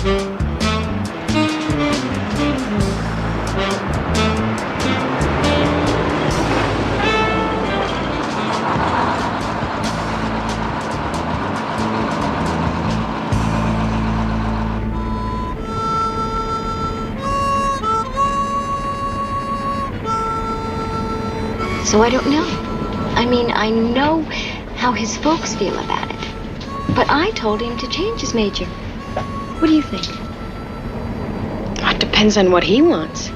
So I don't know. I mean, I know how his folks feel about it. But I told him to change his major. What do you think? It depends on what he wants.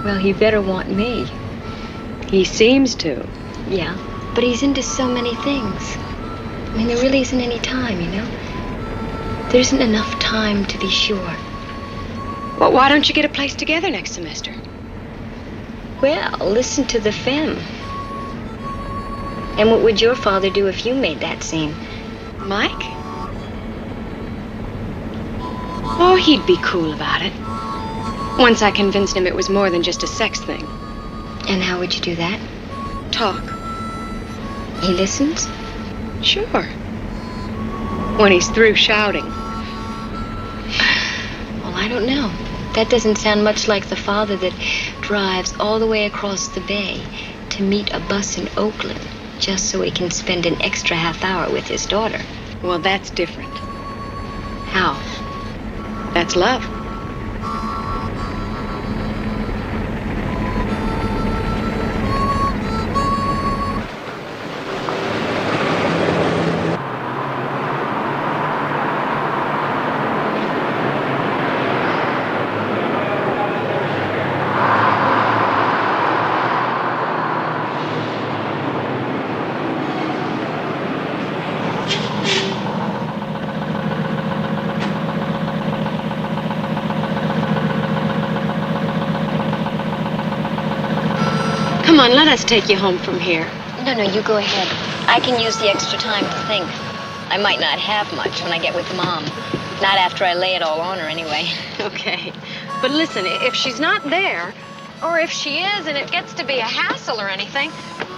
Well, he better want me. He seems to. Yeah, but he's into so many things. I mean, there really isn't any time, you know? There isn't enough time to be sure. Well, why don't you get a place together next semester? Well, listen to the Femme. And what would your father do if you made that scene? Mike? Oh, he'd be cool about it. Once I convinced him it was more than just a sex thing. And how would you do that? Talk. He listens? Sure. When he's through shouting. Well, I don't know. That doesn't sound much like the father that drives all the way across the bay to meet a bus in Oakland just so he can spend an extra half hour with his daughter. Well, that's different. How? That's love. Come on, let us take you home from here. No, you go ahead. I can use the extra time to think. I might not have much when I get with Mom. Not after I lay it all on her, anyway. Okay. But listen, if she's not there, or if she is and it gets to be a hassle or anything,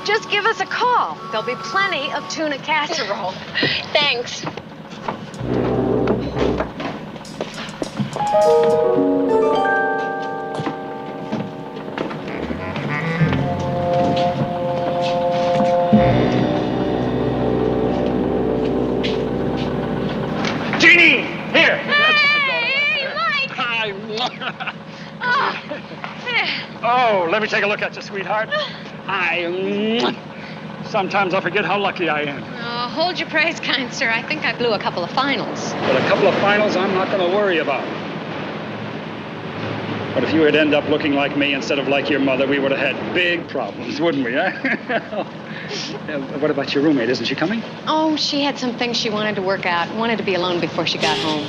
just give us a call. There'll be plenty of tuna casserole. Thanks. Jeannie! Here! Hey, Mike! Hi. Oh, Oh, let me take a look at you, sweetheart. Hi. Sometimes I forget how lucky I am. oh, hold your praise, kind sir. I think I blew a couple of finals. But a couple of finals I'm not going to worry about. But if you would end up looking like me instead of like your mother, we would have had big problems, wouldn't we, huh? What about your roommate? Isn't she coming? Oh, she had some things she wanted to work out. Wanted to be alone before she got home.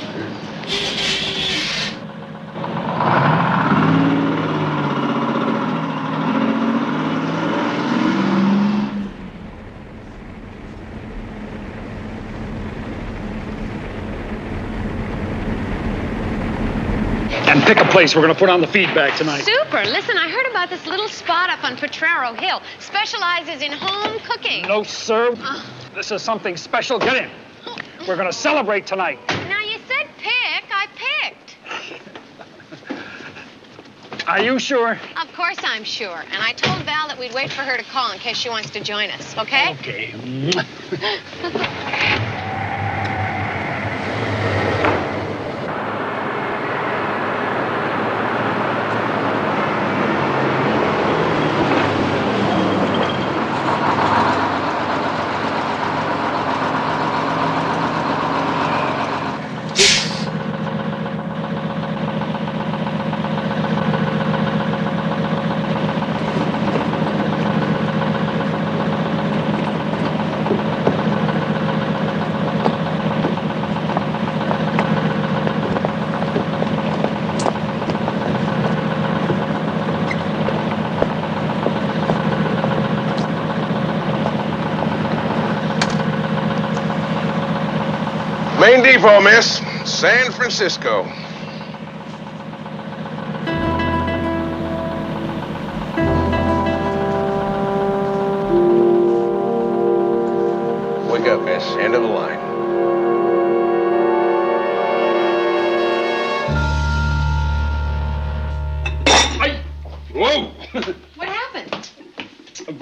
And pick a place. We're going to put on the feedback tonight. Super. Listen, I heard about this little spot up on Potrero Hill. Specializes in home cooking. No, sir. This is something special. Get in. We're going to celebrate tonight. Now, you said pick. I picked. Are you sure? Of course I'm sure. And I told Val that we'd wait for her to call in case she wants to join us, okay? Okay. Main depot, miss. San Francisco. Wake up, miss. End of the line.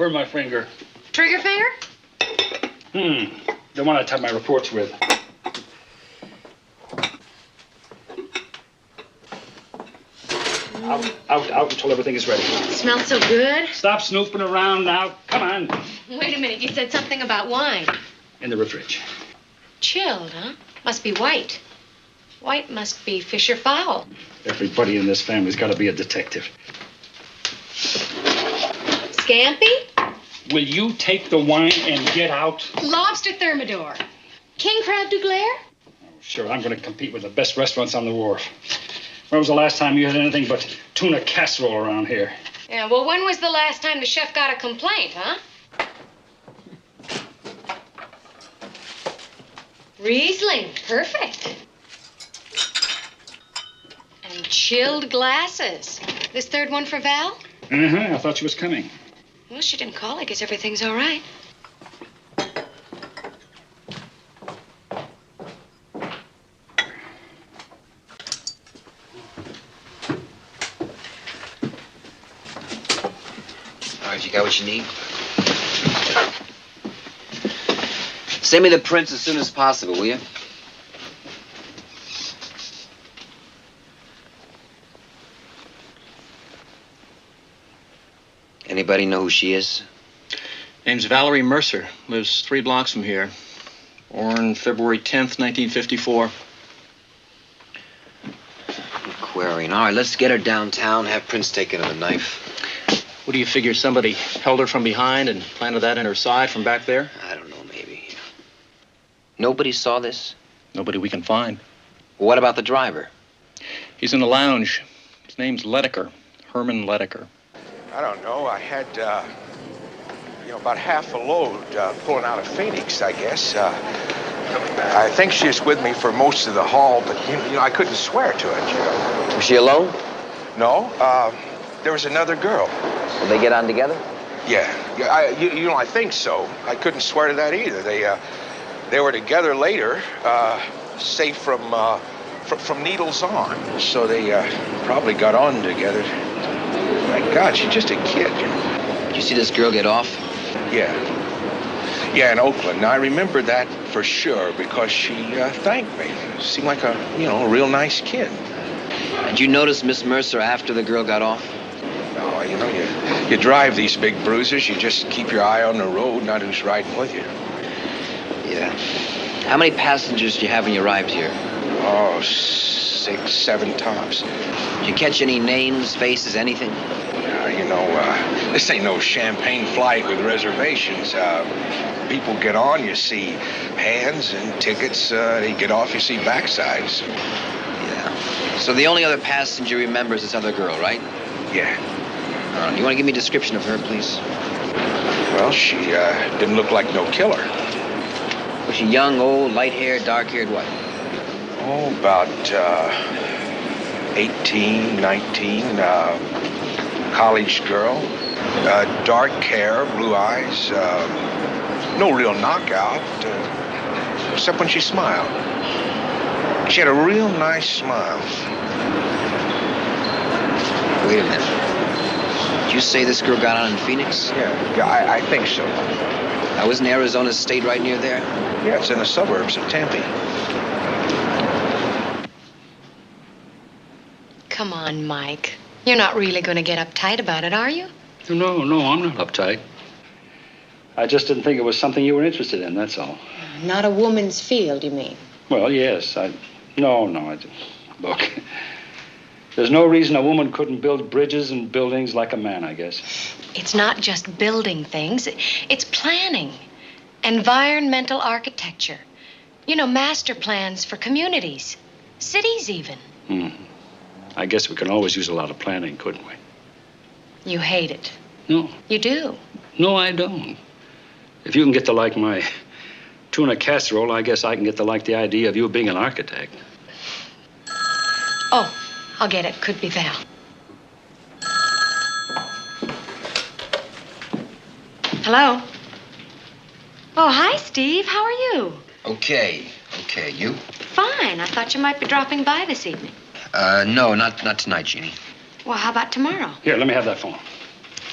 Where's my finger? Trigger finger? The one I type my reports with. Out until everything is ready. It smells so good. Stop snooping around now. Come on. Wait a minute, you said something about wine. In the fridge. Chilled, huh? Must be white. White must be fish or fowl. Everybody in this family's got to be a detective. Scampi? Will you take the wine and get out? Lobster thermidor. King crab du glare? Oh, sure, I'm going to compete with the best restaurants on the wharf. When was the last time you had anything but tuna casserole around here? Yeah, well, when was the last time the chef got a complaint, huh? Riesling, perfect. And chilled glasses. This third one for Val? I thought she was coming. Well, she didn't call. I guess everything's all right. All right, you got what you need? Send me the prints as soon as possible, will you? Anybody know who she is? Name's Valerie Mercer. Lives 3 blocks from here. Born February 10th, 1954. Aquarian. All right, let's get her downtown, have Prince taken of a knife. What do you figure, somebody held her from behind and planted that in her side from back there? I don't know, maybe. Nobody saw this? Nobody we can find. What about the driver? He's in the lounge. His name's Ledecker. Herman Ledecker. I don't know. I had, about half a load pulling out of Phoenix, I guess. I think she was with me for most of the haul, but, I couldn't swear to it, Was she alone? No, there was another girl. Did they get on together? Yeah, I think so. I couldn't swear to that either. They were together later, safe from needles on. So they probably got on together. My God, she's just a kid. Did you see this girl get off? Yeah, in Oakland. Now, I remember that for sure because she thanked me. Seemed like a real nice kid. Did you notice Miss Mercer after the girl got off? No, you drive these big bruisers. You just keep your eye on the road, not who's riding with you. Yeah. How many passengers do you have when you arrived here? Oh, 6, 7 tops. Did you catch any names, faces, anything? This ain't no champagne flight with reservations. People get on, you see hands and tickets. They get off, you see backsides. Yeah. So the only other passenger you remember is this other girl, right? Yeah. You want to give me a description of her, please? Well, she didn't look like no killer. Was she young, old, light-haired, dark-haired, what? Oh, about 18, 19, college girl. Dark hair, blue eyes. No real knockout, except when she smiled. She had a real nice smile. Wait a minute. Did you say this girl got on in Phoenix? Yeah, I think so. Now, isn't Arizona State right near there? Yeah, it's in the suburbs of Tempe. Come on, Mike. You're not really going to get uptight about it, are you? No, I'm not uptight. I just didn't think it was something you were interested in, that's all. Not a woman's field, you mean? Well, yes, No, look, there's no reason a woman couldn't build bridges and buildings like a man, I guess. It's not just building things. It's planning. Environmental architecture. Master plans for communities. Cities, even. I guess we can always use a lot of planning, couldn't we? You hate it. No. You do. No, I don't. If you can get to like my tuna casserole, I guess I can get to like the idea of you being an architect. Oh, I'll get it. Could be Val. Hello? Oh, hi, Steve. How are you? Okay, you? Fine. I thought you might be dropping by this evening. No, not tonight, Jeannie. Well, how about tomorrow? Here, let me have that phone.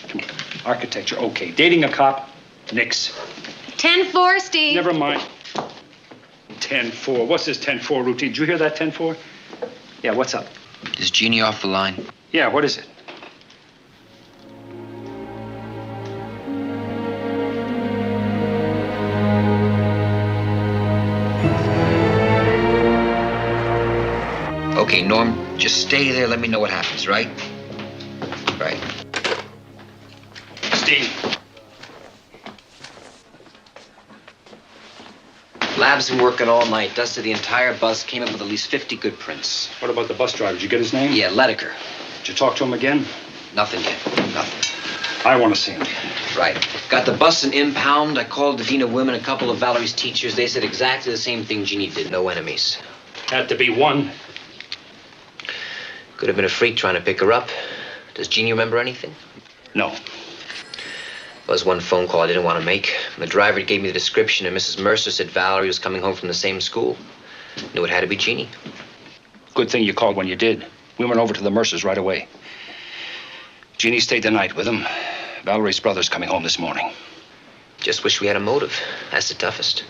Come on. Architecture, okay. Dating a cop, nix. 10-4, Steve. Never mind. 10-4. What's this 10-4 routine? Did you hear that 10-4? Yeah, what's up? Is Jeannie off the line? Yeah, what is it? Okay, Norm, just stay there. Let me know what happens, right? Right. Steve. Lab's been working all night. Dusted the entire bus. Came up with at least 50 good prints. What about the bus driver? Did you get his name? Yeah, Ledecker. Did you talk to him again? Nothing yet. Nothing. I want to see him. Right. Got the bus in impound. I called the dean of women, a couple of Valerie's teachers. They said exactly the same thing Jeannie did. No enemies. Had to be one. Could have been a freak trying to pick her up. Does Jeannie remember anything? No. Was one phone call I didn't want to make. The driver gave me the description, and Mrs. Mercer said Valerie was coming home from the same school. Knew it had to be Jeannie. Good thing you called when you did. We went over to the Mercers right away. Jeannie stayed the night with him. Valerie's brother's coming home this morning. Just wish we had a motive. That's the toughest.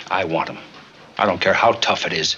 I want him. I don't care how tough it is.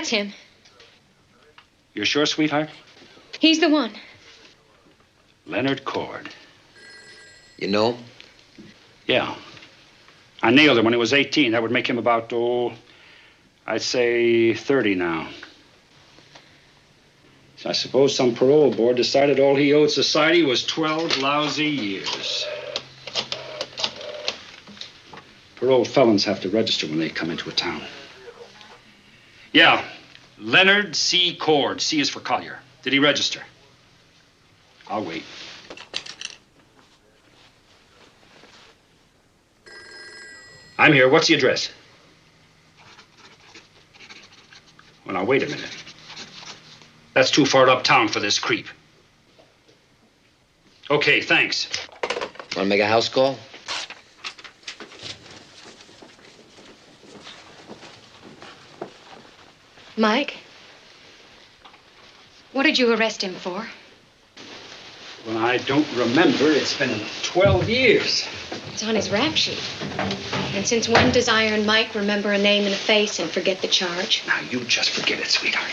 That's him. You're sure, sweetheart? He's the one. Leonard Cord. You know? Yeah. I nailed him when he was 18. That would make him about, I'd say 30 now. So I suppose some parole board decided all he owed society was 12 lousy years. Paroled felons have to register when they come into a town. Yeah, Leonard C. Cord. C is for Collier. Did he register? I'll wait. I'm here. What's the address? Well, now, wait a minute. That's too far uptown for this creep. Okay, thanks. Want to make a house call? Mike? What did you arrest him for? Well, I don't remember. It's been 12 years. It's on his rap sheet. And since when does Iron Mike remember a name and a face and forget the charge? Now, you just forget it, sweetheart.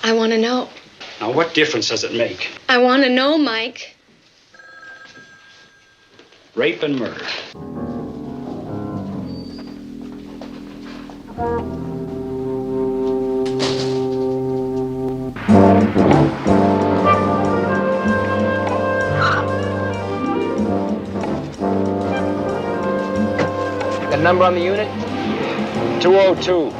I want to know. Now, what difference does it make? I want to know, Mike. Rape and murder. Got a number on the unit? 202.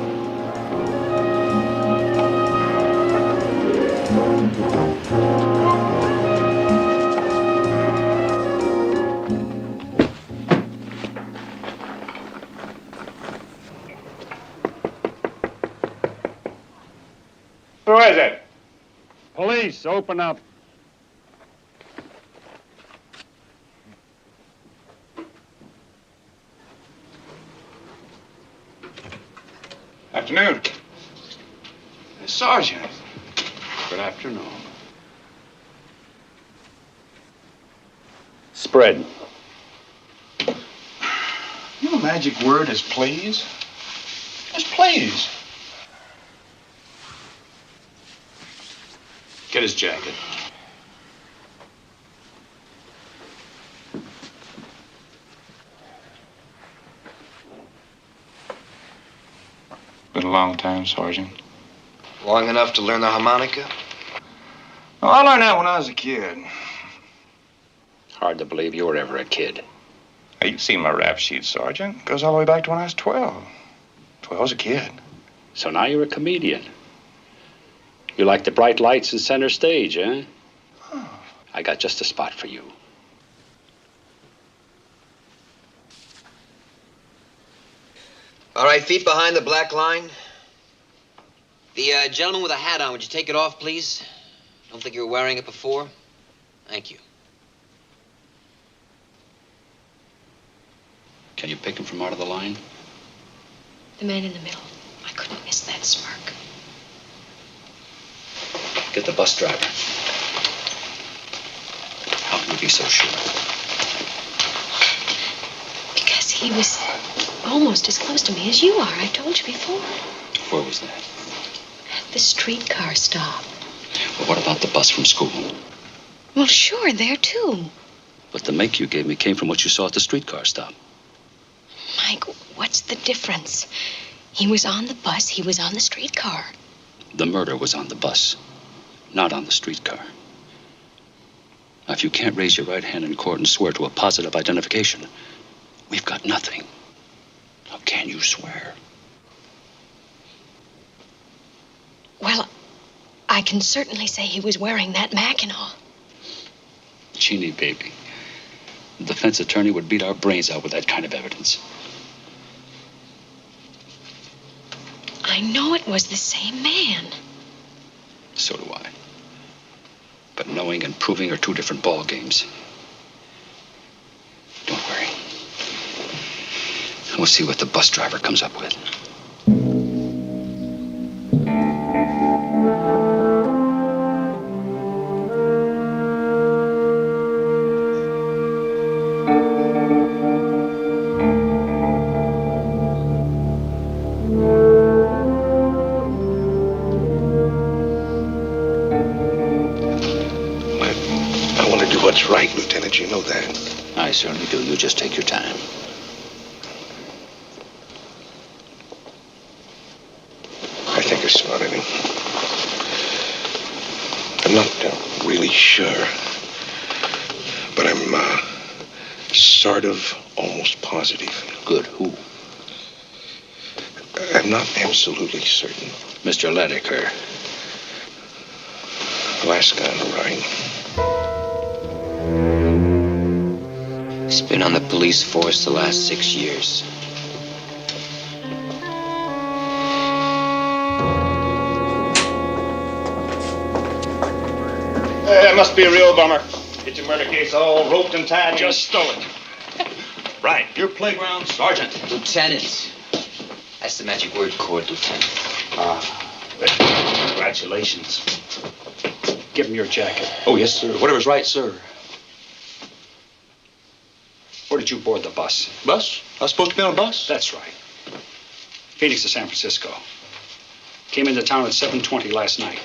Who is it? Police, open up. Afternoon. Sergeant. Good afternoon. Spread. You know, the magic word is please. Just please. Get his jacket. Been a long time, Sergeant. Long enough to learn the harmonica? Well, I learned that when I was a kid. Hard to believe you were ever a kid. Hey, you see my rap sheet, Sergeant. Goes all the way back to when I was 12. 12 as a kid. So now you're a comedian. You like the bright lights and center stage, eh? Oh. I got just a spot for you. All right, feet behind the black line. The gentleman with a hat on, would you take it off, please? Don't think you were wearing it before. Thank you. Can you pick him from out of the line? The man in the middle. I couldn't miss that smirk. Get the bus driver. How can you be so sure? Because he was almost as close to me as you are. I told you before. Where was that? At the streetcar stop. Well, what about the bus from school? Well, sure, there too. But the make you gave me came from what you saw at the streetcar stop. Mike, what's the difference? He was on the bus, he was on the streetcar. The murder was on the bus, not on the streetcar. Now, if you can't raise your right hand in court and swear to a positive identification, we've got nothing. How can you swear? Well, I can certainly say he was wearing that Mackinaw. Jeannie, baby, the defense attorney would beat our brains out with that kind of evidence. I know it was the same man. So do I. But knowing and proving are two different ball games. Don't worry. We'll see what the bus driver comes up with. I want to do what's right, Lieutenant. You know that. I certainly do. You just take your time. I think I spotted him. I'm not really sure. But I'm sort of almost positive. Good. Who? I'm not absolutely certain. Mr. Leddicker. Last guy on the right. He's been on the police force the last 6 years. That must be a real bummer. Get your murder case all roped and tied. Just stole it. Right. Your playground sergeant. Lieutenant. That's the magic word, Court, Lieutenant. Congratulations. Give him your jacket. Oh, yes, sir. Whatever's right, sir. Where did you board the bus? Bus? I was supposed to be on a bus? That's right. Phoenix to San Francisco. Came into town at 7:20 last night.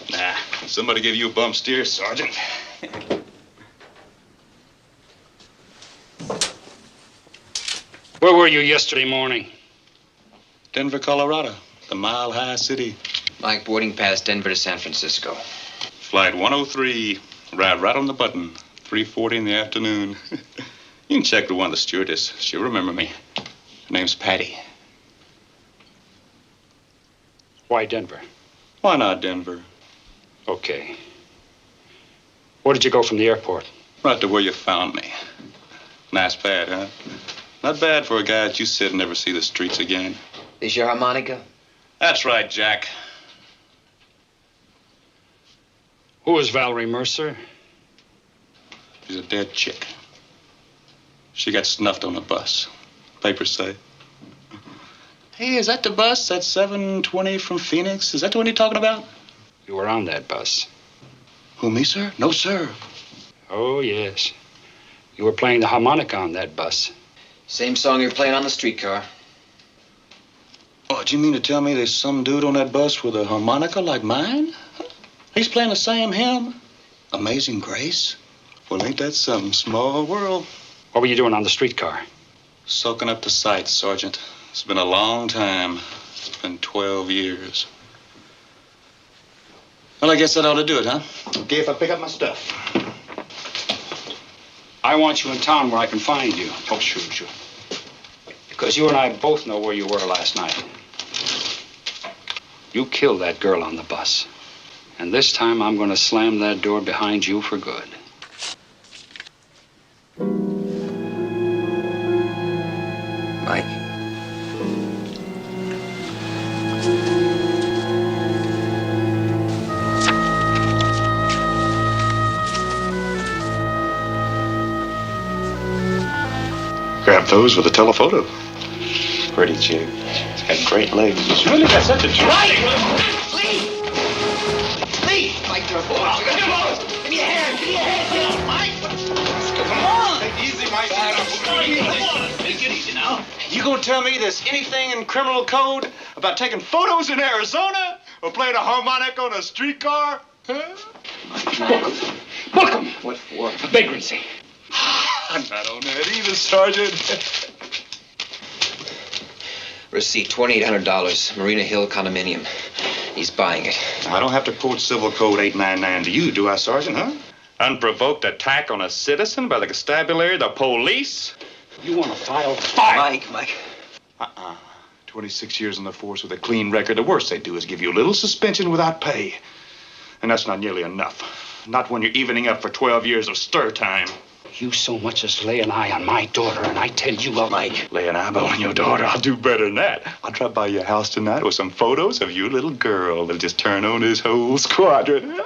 Nah, somebody gave you a bum steer, Sergeant. Where were you yesterday morning? Denver, Colorado. The Mile High City. Mike, boarding past Denver to San Francisco. Flight 103. Ride right on the button. 3:40 in the afternoon. You can check with one of the stewardess. She'll remember me. Her name's Patty. Why Denver? Why not Denver? Okay. Where did you go from the airport? Right to where you found me. Nice pad, huh? Not bad for a guy that you said never see the streets again. Is your harmonica? That's right, Jack. Who is Valerie Mercer? She's a dead chick. She got snuffed on a bus. Papers say. Hey, is that the bus? That 7:20 from Phoenix? Is that the one you're talking about? You were on that bus. Who, me, sir? No, sir. Oh, yes. You were playing the harmonica on that bus. Same song you're playing on the streetcar. Oh, do you mean to tell me there's some dude on that bus with a harmonica like mine? He's playing the same hymn? Amazing Grace? Well, ain't that some small world? What were you doing on the streetcar? Soaking up the sights, Sergeant. It's been a long time. It's been 12 years. Well, I guess that ought to do it, huh? Okay, if I pick up my stuff. I want you in town where I can find you. Oh, sure. Because you and I both know where you were last night. You killed that girl on the bus. And this time I'm going to slam that door behind you for good. Mike. Grab those with a telephoto. Pretty chick. It's got great legs. She's really got such a Mike, you're a boy. Give me a hand. Give me a hand. Mike. Come on. Take it easy, Mike. Come on. Take it easy now. You gonna tell me there's anything in criminal code about taking photos in Arizona or playing a harmonica on a streetcar? Huh? Book him. What for? For vagrancy. I'm not on that either, Sergeant. Receipt, $2,800. Marina Hill condominium. He's buying it. I don't have to quote Civil Code 899 to you, do I, Sergeant, huh? Unprovoked attack on a citizen by the constabulary, the police? You want to file? Mike. 26 years in the force with a clean record. The worst they do is give you a little suspension without pay. And that's not nearly enough. Not when you're evening up for 12 years of stir time. You so much as lay an eye on my daughter, and I tell you, Mike. Lay an eyeball on your daughter. I'll do better than that. I'll drop by your house tonight with some photos of your little girl that'll just turn on this whole squadron.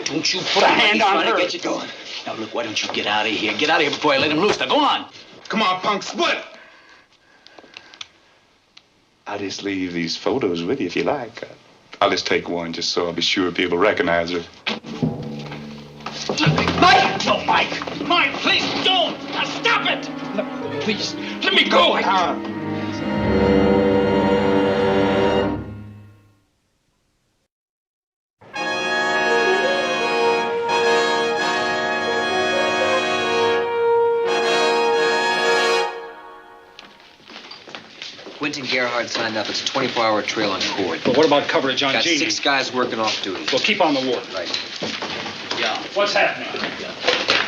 Don't you put a hand on her. To get you going. Now, look, why don't you get out of here? Get out of here before I let him loose. Now, go on. Come on, punk, split! I'll just leave these photos with you if you like. I'll just take one just so I'll be sure people recognize her. Mike! No, Mike! Mike, please don't! Now, stop it! No, please, let me go! Quentin Gerhardt signed up. It's a 24-hour trail on Cord. But what about coverage on Got Jeannie? 6 guys working off duty. Well, keep on the ward. Right. Yeah. What's happening?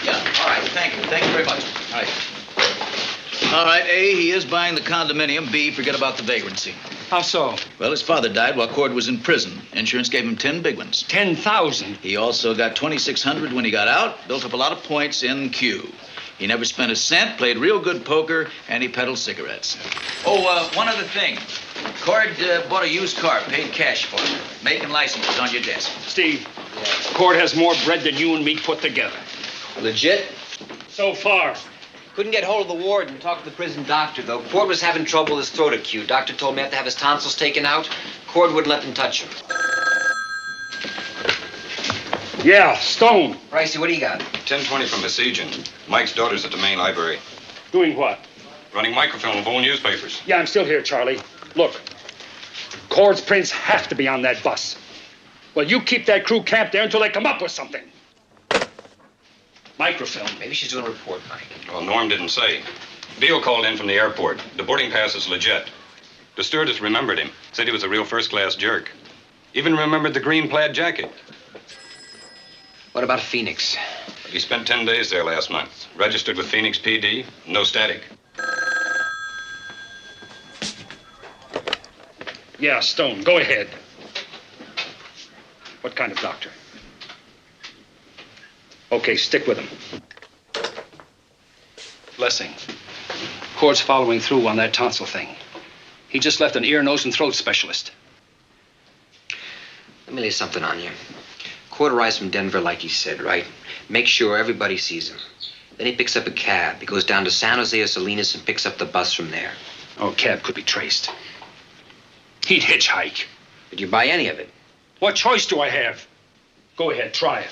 Yeah. All right. Thank you. Thank you very much. All right. All right. A, he is buying the condominium. B, forget about the vagrancy. How so? Well, his father died while Cord was in prison. Insurance gave him 10 big ones. 10,000. He also got 2,600 when he got out, built up a lot of points in Q. He never spent a cent, played real good poker, and he peddled cigarettes. Oh, one other thing. Cord bought a used car, paid cash for it. Make and license is on your desk. Steve, Cord has more bread than you and me put together. Legit? So far. Couldn't get hold of the ward and talk to the prison doctor, though. Cord was having trouble with his throat acute. Doctor told me I have to have his tonsils taken out. Cord wouldn't let them touch him. Yeah, Stone. Ricey, what do you got? 1020 from Besieging. Mike's daughter's at the main library. Doing what? Running microfilm of old newspapers. Yeah, I'm still here, Charlie. Look, Cord's prints have to be on that bus. Well, you keep that crew camped there until they come up with something. Microfilm. Maybe she's doing a report, Mike. Well, Norm didn't say. Beale called in from the airport. The boarding pass is legit. The stewardess remembered him. Said he was a real first-class jerk. Even remembered the green plaid jacket. What about Phoenix? He spent 10 days there last month. Registered with Phoenix PD. No static. Yeah, Stone, go ahead. What kind of doctor? Okay, stick with him. Blessing. Cord's following through on that tonsil thing. He just left an ear, nose, and throat specialist. Let me lay something on you. Cord arrives from Denver like he said, right? Make sure everybody sees him. Then he picks up a cab. He goes down to San Jose or Salinas and picks up the bus from there. Oh, cab could be traced. He'd hitchhike. Did you buy any of it? What choice do I have? Go ahead, try it.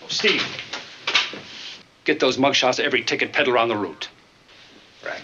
Oh, Steve, get those mugshots of every ticket peddler on the route. Right.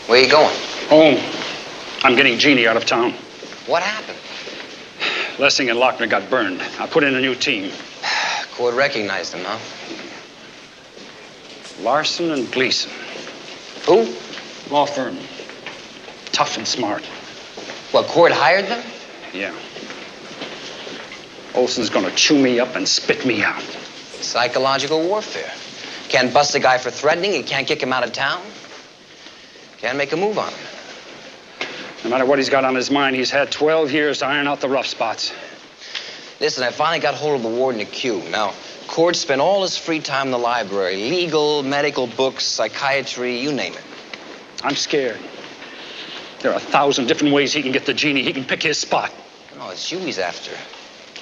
Where you going? Home. I'm getting Jeannie out of town. What happened? Lessing and Lochner got burned. I put in a new team. Cord recognized him, huh? Larson and Gleason. Who? Law firm. Tough and smart. What, Cord hired them? Yeah. Olson's gonna chew me up and spit me out. Psychological warfare. Can't bust a guy for threatening. You can't kick him out of town. Can't make a move on him. No matter what he's got on his mind, he's had 12 years to iron out the rough spots. Listen, I finally got hold of the warden at Q. Now, Cord spent all his free time in the library. Legal, medical books, psychiatry, you name it. I'm scared. There are 1,000 different ways he can get to Jeannie. He can pick his spot. No, it's you he's after.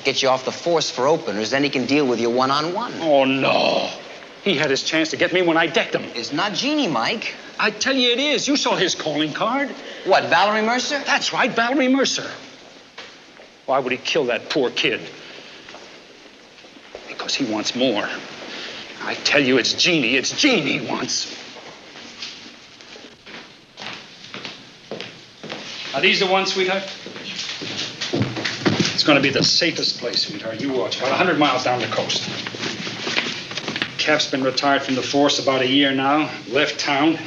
Get you off the force for openers, then he can deal with you one-on-one. Oh, no. He had his chance to get me when I decked him. It's not Jeannie, Mike. I tell you it is. You saw his calling card. What, Valerie Mercer? That's right, Valerie Mercer. Why would he kill that poor kid? Because he wants more. I tell you, it's Jeannie. It's Jeannie he wants. Are these the ones, sweetheart? It's going to be the safest place, sweetheart. You watch. About 100 miles down the coast. Cap's been retired from the force about a year now. Left town.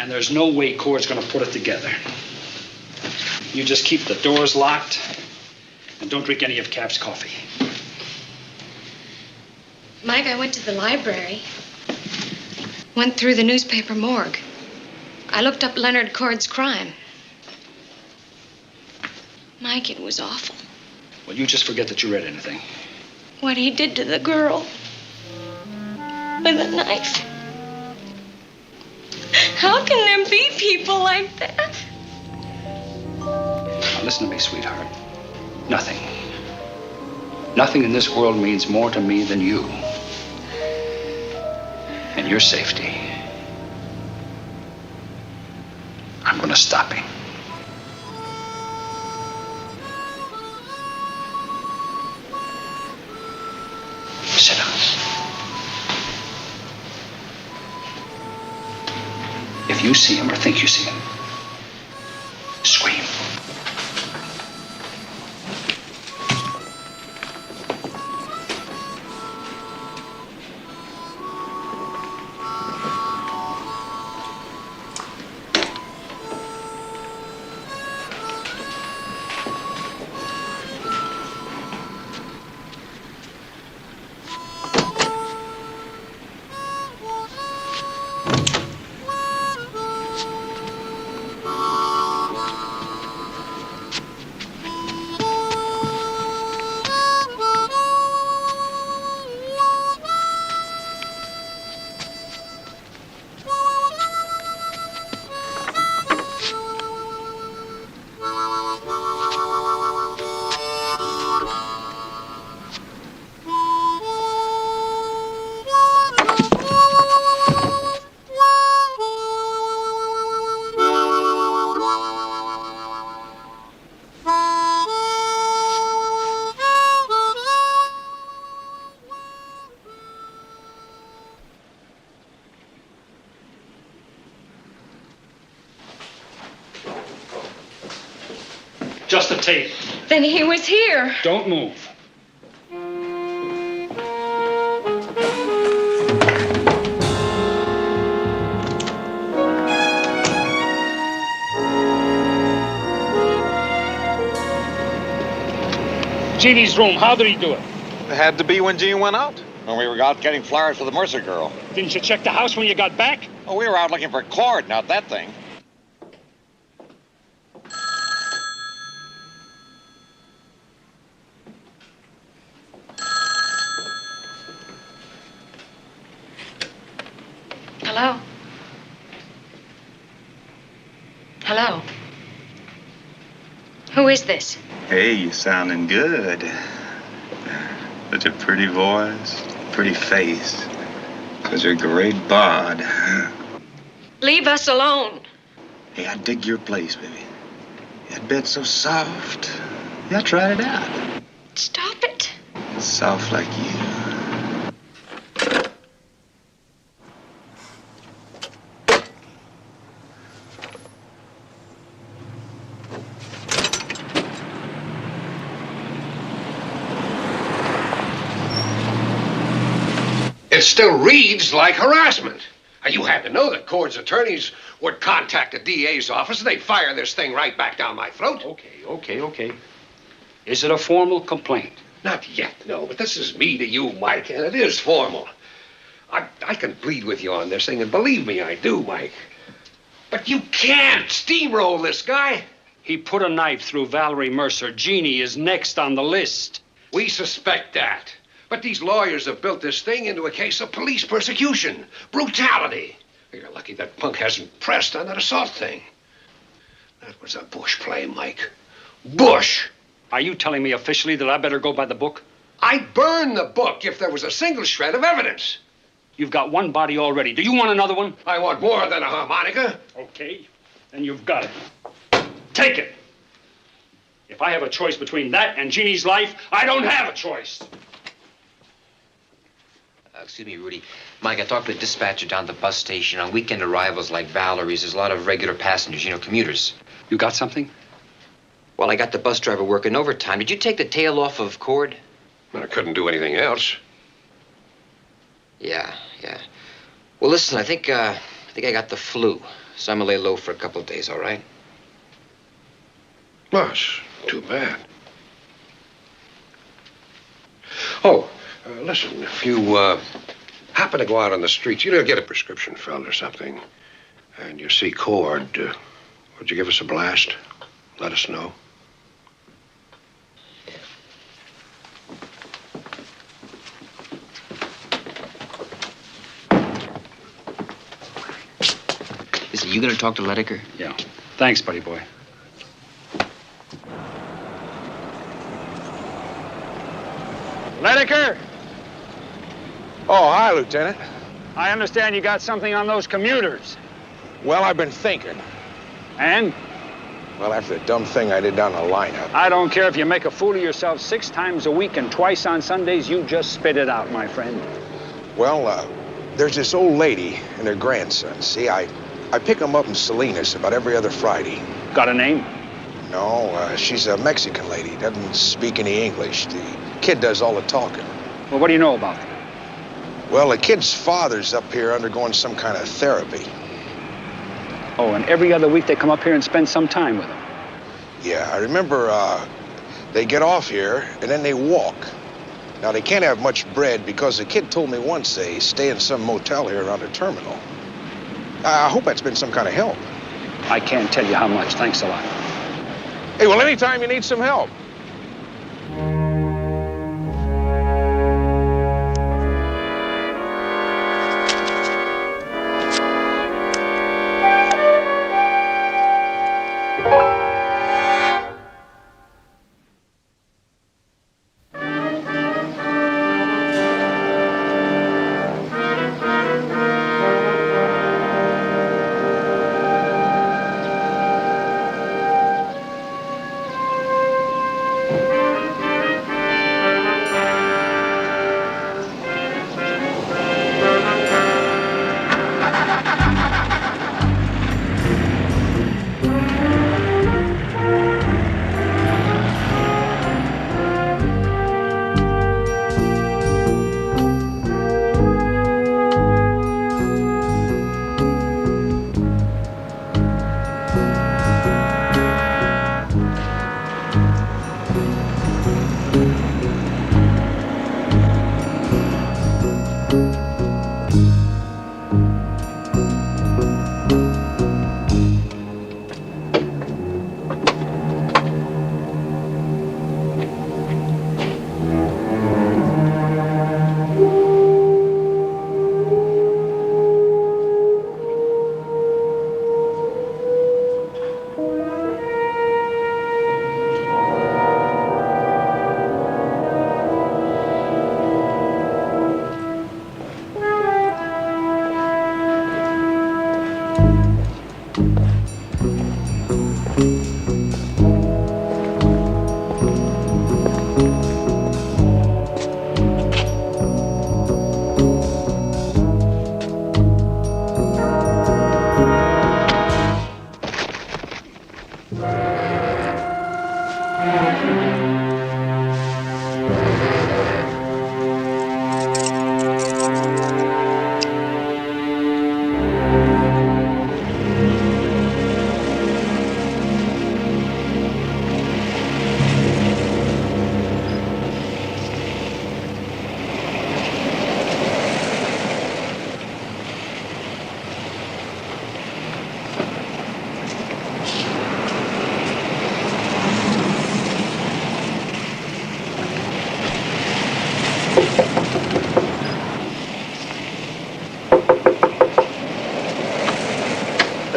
And there's no way Cord's going to put it together. You just keep the doors locked and don't drink any of Cap's coffee. Mike, I went to the library. Went through the newspaper morgue. I looked up Leonard Cord's crime. Mike, it was awful. Well, you just forget that you read anything. What he did to the girl. With a knife. How can there be people like that? Now, listen to me, sweetheart. Nothing. Nothing in this world means more to me than you. And your safety. I'm going to stop him. Sit down. If you see him or think you see him, scream. Just a tape. Then he was here. Don't move. Jeannie's room, how did he do it? It had to be when Jean went out. When we were out getting flowers for the Mercer girl. Didn't you check the house when you got back? Oh, we were out looking for Cord, not that thing. Hello? Hello? Who is this? Hey, you sounding good. Such a pretty voice, pretty face. Such a great bod. Leave us alone. Hey, I dig your place, baby. That bed's so soft. Yeah, try it out. Stop it. Soft like you. It still reads like harassment. And you had to know that Cord's attorneys would contact the DA's office and they'd fire this thing right back down my throat. Okay. Is it a formal complaint? Not yet, no, but this is me to you, Mike, and it is formal. I can plead with you on this thing, and believe me, I do, Mike. But you can't steamroll this guy. He put a knife through Valerie Mercer. Jeannie is next on the list. We suspect that. But these lawyers have built this thing into a case of police persecution, brutality. You're lucky that punk hasn't pressed on that assault thing. That was a Bush play, Mike. Bush! Are you telling me officially that I better go by the book? I'd burn the book if there was a single shred of evidence. You've got one body already. Do you want another one? I want more than a harmonica. Okay, then you've got it. Take it. If I have a choice between that and Jeannie's life, I don't have a choice. Excuse me, Rudy. Mike, I talked to the dispatcher down at the bus station. On weekend arrivals like Valerie's, there's a lot of regular passengers, commuters. You got something? Well, I got the bus driver working overtime. Did you take the tail off of Cord? I couldn't do anything else. Yeah. Well, listen, I think I got the flu, so I'm gonna lay low for a couple of days, all right? Well, it's too bad. Oh, Listen, if you happen to go out on the streets, get a prescription filled or something, and you see Cord, would you give us a blast? Let us know. Listen, you gonna talk to Ledecker? Yeah. Thanks, buddy boy. Ledecker! Oh, hi, Lieutenant. I understand you got something on those commuters. Well, I've been thinking. And? Well, after the dumb thing I did down the lineup. I don't care if you make a fool of yourself 6 times a week and twice on Sundays, you just spit it out, my friend. Well, there's this old lady and her grandson. See, I pick them up in Salinas about every other Friday. Got a name? No, she's a Mexican lady. Doesn't speak any English. The kid does all the talking. Well, what do you know about them? Well, the kid's father's up here undergoing some kind of therapy. Oh, and every other week they come up here and spend some time with him. Yeah, I remember they get off here and then they walk. Now, they can't have much bread because the kid told me once they stay in some motel here around the terminal. I hope that's been some kind of help. I can't tell you how much. Thanks a lot. Hey, well, anytime you need some help.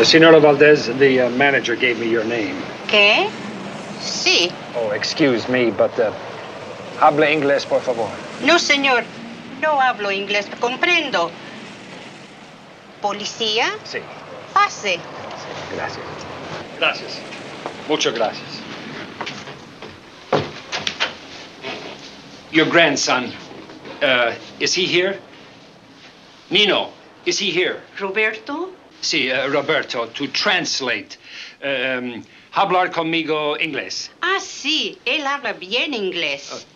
Senora Valdez, the manager gave me your name. ¿Qué? Sí. Oh, excuse me, but habla inglés, por favor. No, señor. No hablo inglés. Comprendo. ¿Policía? Sí. Pase. Gracias. Gracias. Muchas gracias. Your grandson, is he here? Nino, is he here? Roberto? Sí, Roberto, to translate. Hablar conmigo inglés. Ah, sí. Él habla bien inglés.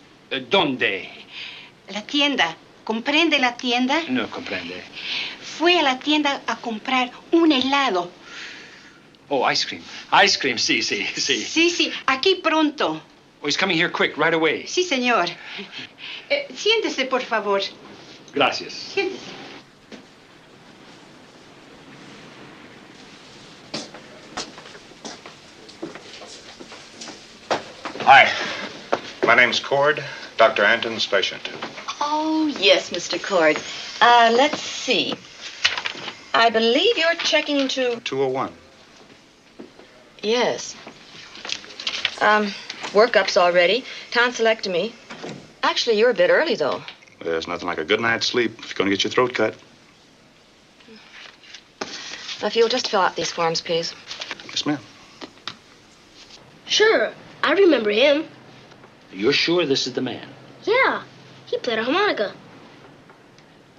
¿Dónde? La tienda. ¿Comprende la tienda? No comprende. Fue a la tienda a comprar un helado. Oh, ice cream. Ice cream, sí, sí, sí. Sí, sí. Aquí pronto. he's coming here quick, right away. Sí, señor. Siéntese, por favor. Gracias. Siéntese. Hi. My name's Cord, Dr. Anton's patient. Oh, yes, Mr. Cord. Let's see. I believe you're checking into... 201. Yes. Workups already. Tonsillectomy. Actually, you're a bit early, though. There's nothing like a good night's sleep if you're going to get your throat cut. If you'll just fill out these forms, please. Yes, ma'am. Sure, I remember him. You're sure this is the man? Yeah, he played a harmonica.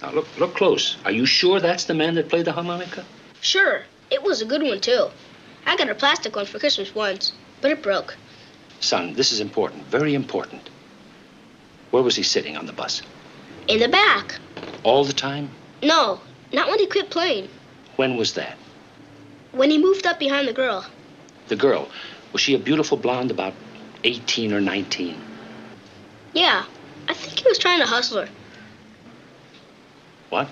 Now, look close. Are you sure that's the man that played the harmonica? Sure, it was a good one, too. I got a plastic one for Christmas once, but it broke. Son, this is important, very important. Where was he sitting on the bus? In the back. All the time? No, not when he quit playing. When was that? When he moved up behind the girl. The girl, was she a beautiful blonde, about 18 or 19? Yeah, I think he was trying to hustle her. What?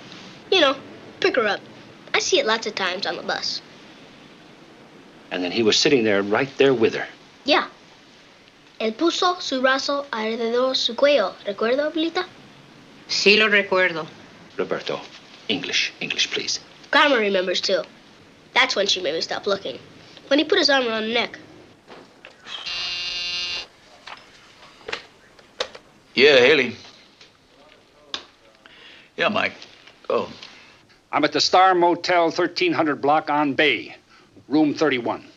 You know, pick her up. I see it lots of times on the bus. And then he was sitting there, right there with her. Yeah. Él puso su brazo alrededor su cuello. ¿Recuerdo, Abuelita? Sí, lo recuerdo. Roberto, English, please. Carmen remembers, too. That's when she made me stop looking. When he put his arm around her neck. Yeah, Haley. Yeah, Mike. Oh. I'm at the Star Motel 1300 block on Bay, room 31.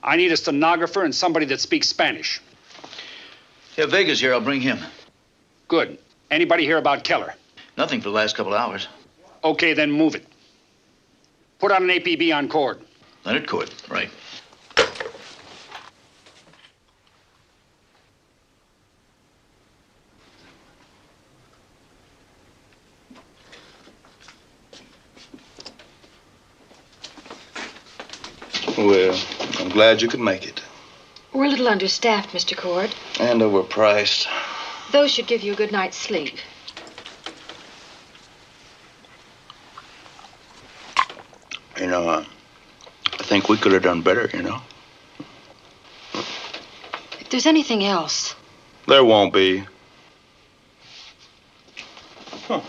I need a stenographer and somebody that speaks Spanish. Yeah, Vega's here. I'll bring him. Good. Anybody hear about Keller? Nothing for the last couple hours. Okay, then move it. Put on an APB on Cord. Leonard Cord, right. Well, I'm glad you could make it. We're a little understaffed, Mr. Cord. And overpriced. Those should give you a good night's sleep. You know, I think we could have done better, you know. If there's anything else... There won't be. Huh.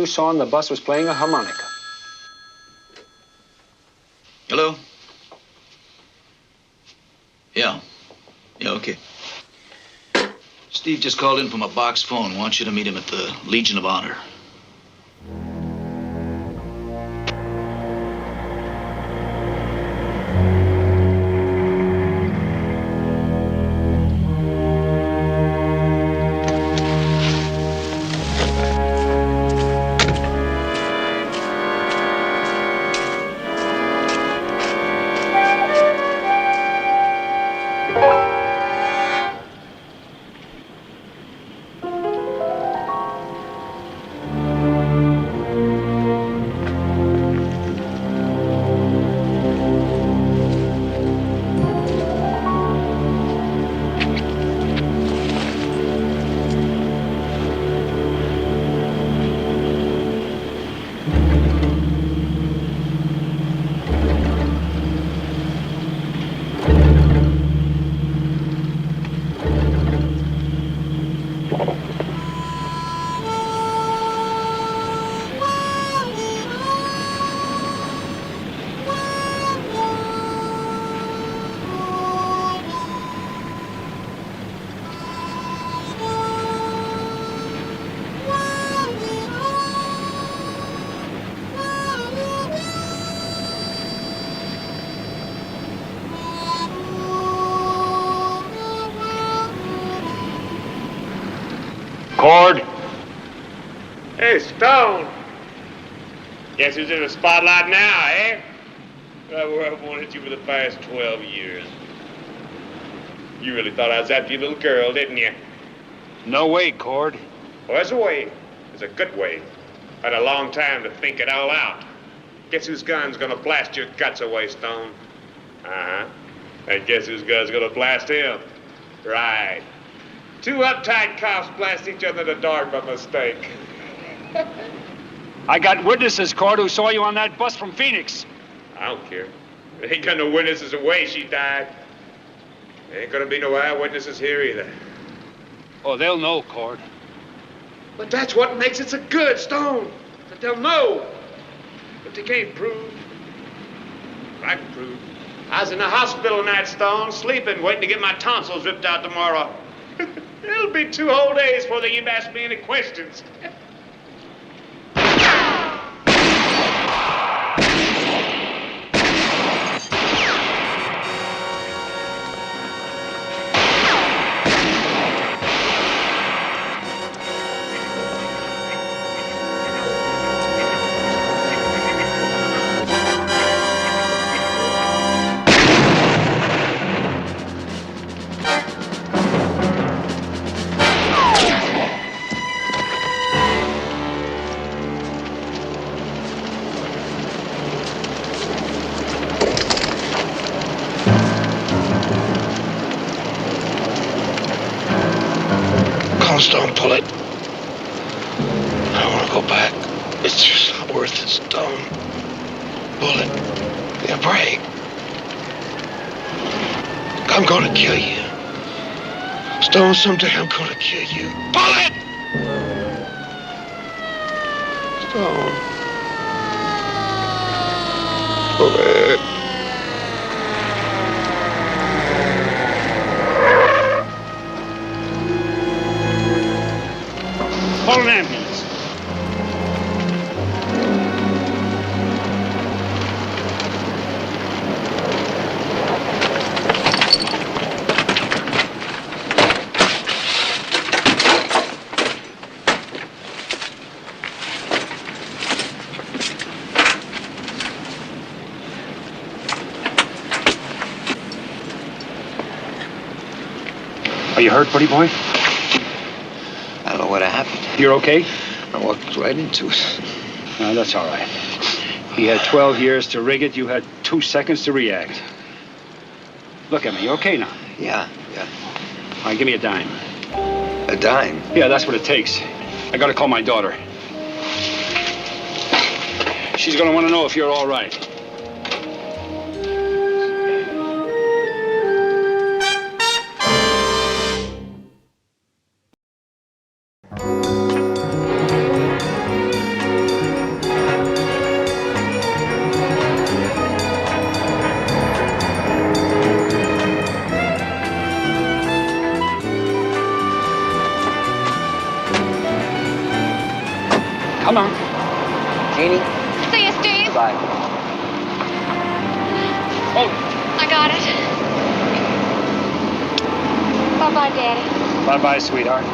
Saw on the bus was playing a harmonica. Hello? Yeah. Yeah, okay. Steve just called in from a box phone. Wants you to meet him at the Legion of Honor. Hey, Stone. Guess who's in the spotlight now, eh? I've wanted you for the past 12 years. You really thought I was after your little girl, didn't you? No way, Cord. Well, there's a way. There's a good way. Had a long time to think it all out. Guess whose gun's gonna blast your guts away, Stone? Uh-huh. And guess whose gun's gonna blast him? Right. Two uptight cops blast each other in the dark by mistake. I got witnesses, Cord, who saw you on that bus from Phoenix. I don't care. There ain't got no witnesses away she died. There ain't gonna be no eyewitnesses here either. Oh, they'll know, Cord. But that's what makes it so good, Stone. That they'll know. But they can't prove. I can prove. I was in the hospital tonight, Stone, sleeping, waiting to get my tonsils ripped out tomorrow. It'll be 2 whole days before they even ask me any questions. Don't pull it. I don't want to go back. It's just not worth it, Stone. Pull it. Yeah, break. I'm gonna kill you. Stone, someday I'm gonna kill you. Pull it! Stone. Pull it. Call an ambulance. Are you hurt, buddy boy? I don't know what happened. You're okay? I walked right into it. No, that's all right. He had 12 years to rig it. You had 2 seconds to react. Look at me. You okay now? Yeah. All right, give me a dime. A dime? Yeah, that's what it takes. I gotta call my daughter. She's gonna want to know if you're all right. Come on. Jeannie? See you, Steve. Bye. Oh. I got it. Bye-bye, Daddy. Bye-bye, sweetheart.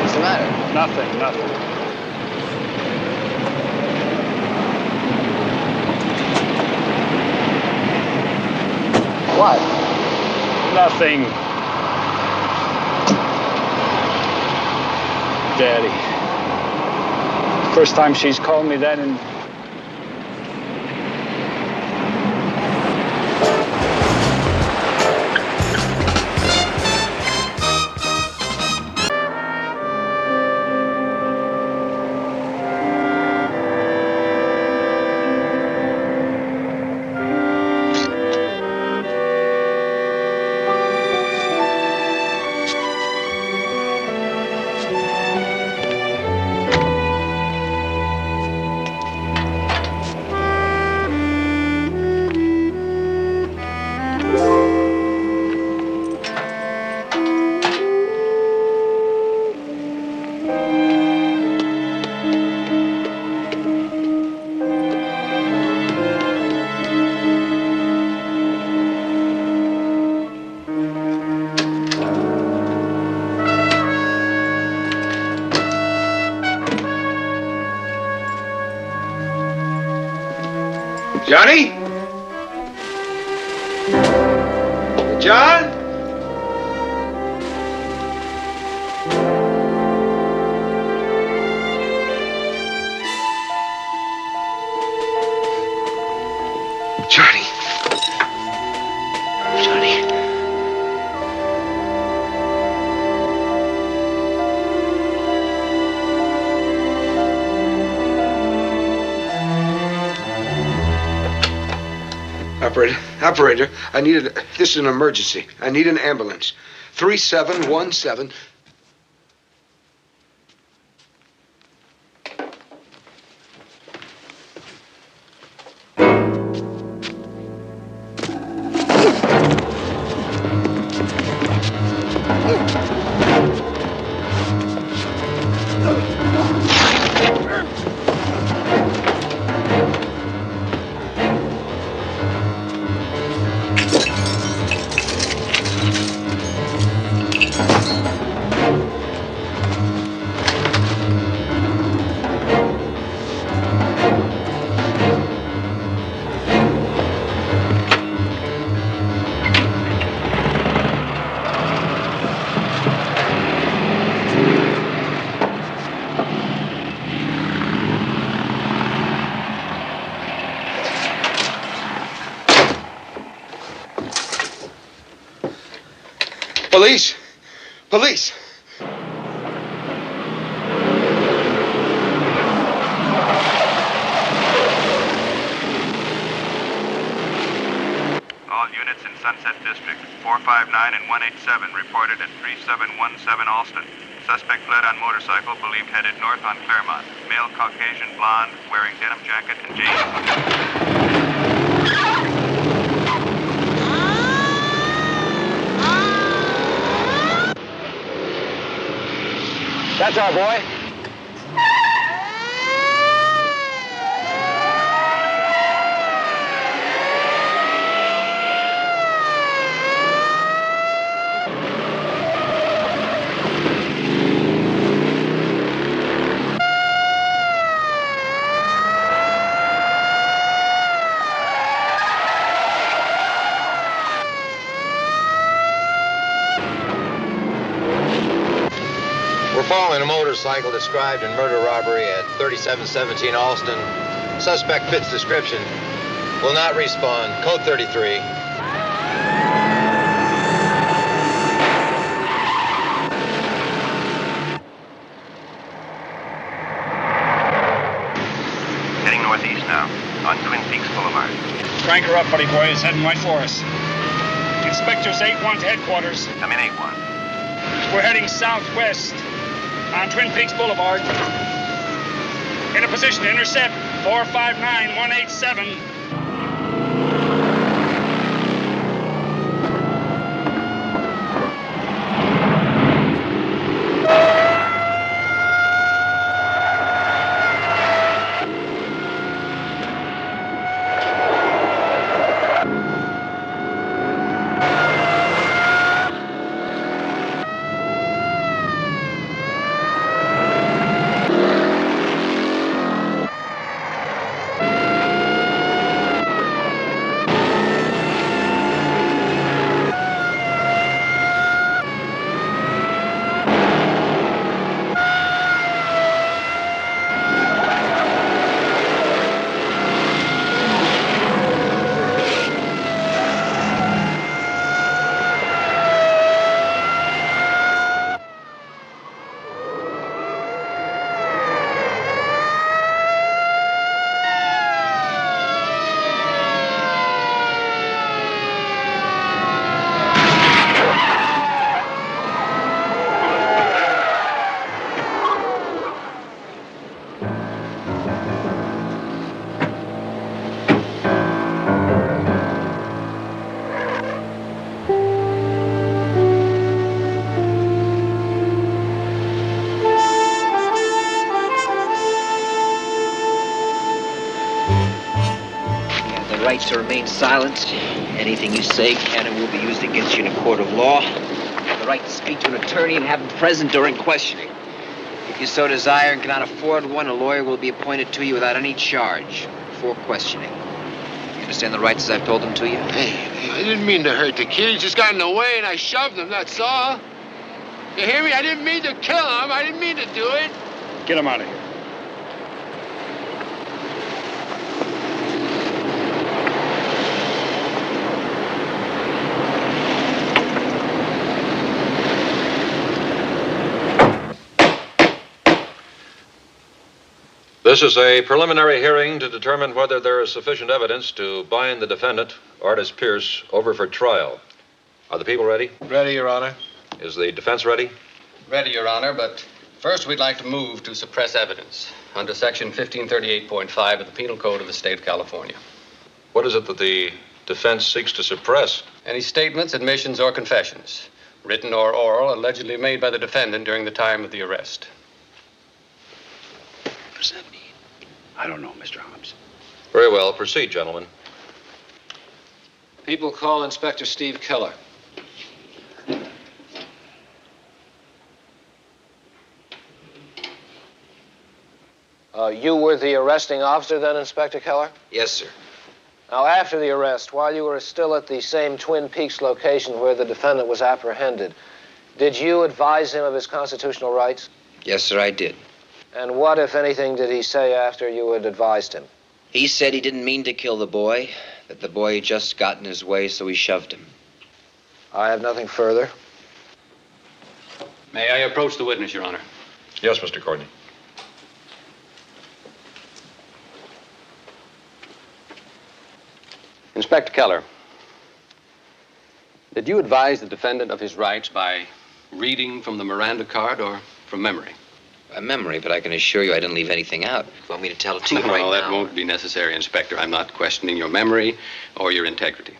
What's the matter? Nothing. What? Nothing. Daddy. First time she's called me that in... Johnny? John? Johnny. Johnny. Operator, this is an emergency. I need an ambulance. 3717. Police! Police! All units in Sunset District, 459 and 187 reported at 3717 Alston. Suspect fled on motorcycle, believed headed north on Claremont. Male Caucasian blonde, wearing denim jacket and jeans. That's our boy. We're following a motorcycle described in murder robbery at 3717 Alston. Suspect fits description. Will not respond. Code 33. Heading northeast now, on Twin Peaks Boulevard. Crank her up, buddy boy. It's heading right for us. Inspectors 8-1 to headquarters. I'm in 8-1. We're heading southwest on Twin Peaks Boulevard. In a position to intercept 459-187. Right to remain silent. Anything you say can and will be used against you in a court of law. The right to speak to an attorney and have him present during questioning. If you so desire and cannot afford one, a lawyer will be appointed to you without any charge for questioning. understand the rights as I've told them to you? Hey, I didn't mean to hurt the kid. He just got in the way and I shoved him, that's all. You hear me? I didn't mean to kill him. I didn't mean to do it. Get him out of here. This is a preliminary hearing to determine whether there is sufficient evidence to bind the defendant, Artis Pierce, over for trial. Are the people ready? Ready, Your Honor. Is the defense ready? Ready, Your Honor, but first we'd like to move to suppress evidence under Section 1538.5 of the Penal Code of the State of California. What is it that the defense seeks to suppress? Any statements, admissions, or confessions, written or oral, allegedly made by the defendant during the time of the arrest. What does that mean? I don't know, Mr. Hobbs. Very well. Proceed, gentlemen. People call Inspector Steve Keller. You were the arresting officer then, Inspector Keller? Yes, sir. Now, after the arrest, while you were still at the same Twin Peaks location where the defendant was apprehended, did you advise him of his constitutional rights? Yes, sir, I did. And what, if anything, did he say after you had advised him? He said he didn't mean to kill the boy, that the boy just got in his way, so he shoved him. I have nothing further. May I approach the witness, Your Honor? Yes, Mr. Courtney. Inspector Keller, did you advise the defendant of his rights by reading from the Miranda card or from memory? By memory, but I can assure you I didn't leave anything out. You want me to tell it to you right now? Well, that won't be necessary, Inspector. I'm not questioning your memory or your integrity.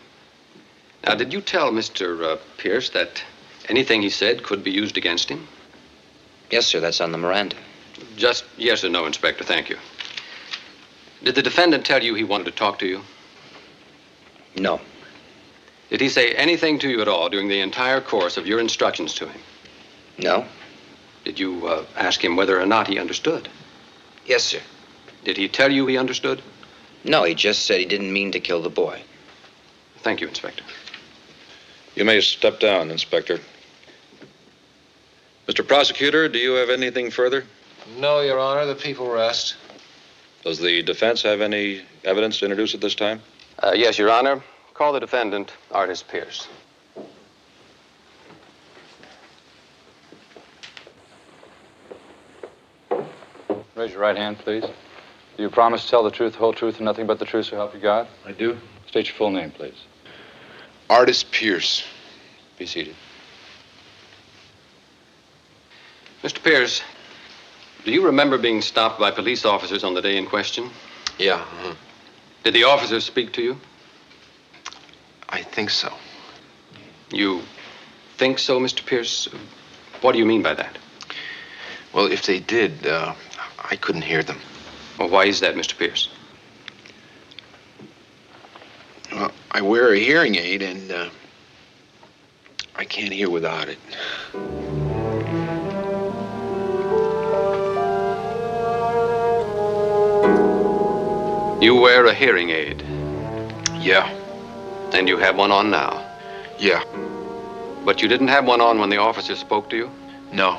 Now, did you tell Mr. Pierce that anything he said could be used against him? Yes, sir, that's on the Miranda. Just yes or no, Inspector, thank you. Did the defendant tell you he wanted to talk to you? No. Did he say anything to you at all during the entire course of your instructions to him? No. Did you ask him whether or not he understood? Yes, sir. Did he tell you he understood? No, he just said he didn't mean to kill the boy. Thank you, Inspector. You may step down, Inspector. Mr. Prosecutor, do you have anything further? No, Your Honor. The people rest. Does the defense have any evidence to introduce at this time? Yes, Your Honor. Call the defendant, Artis Pierce. Raise your right hand, please. Do you promise to tell the truth, the whole truth, and nothing but the truth, so help you God? I do. State your full name, please. Artis Pierce. Be seated. Mr. Pierce, do you remember being stopped by police officers on the day in question? Yeah. Did the officers speak to you? I think so. You think so, Mr. Pierce? What do you mean by that? Well, if they did, I couldn't hear them. Well, why is that, Mr. Pierce? Well, I wear a hearing aid, and I can't hear without it. You wear a hearing aid? Yeah. And you have one on now? Yeah. But you didn't have one on when the officer spoke to you? No.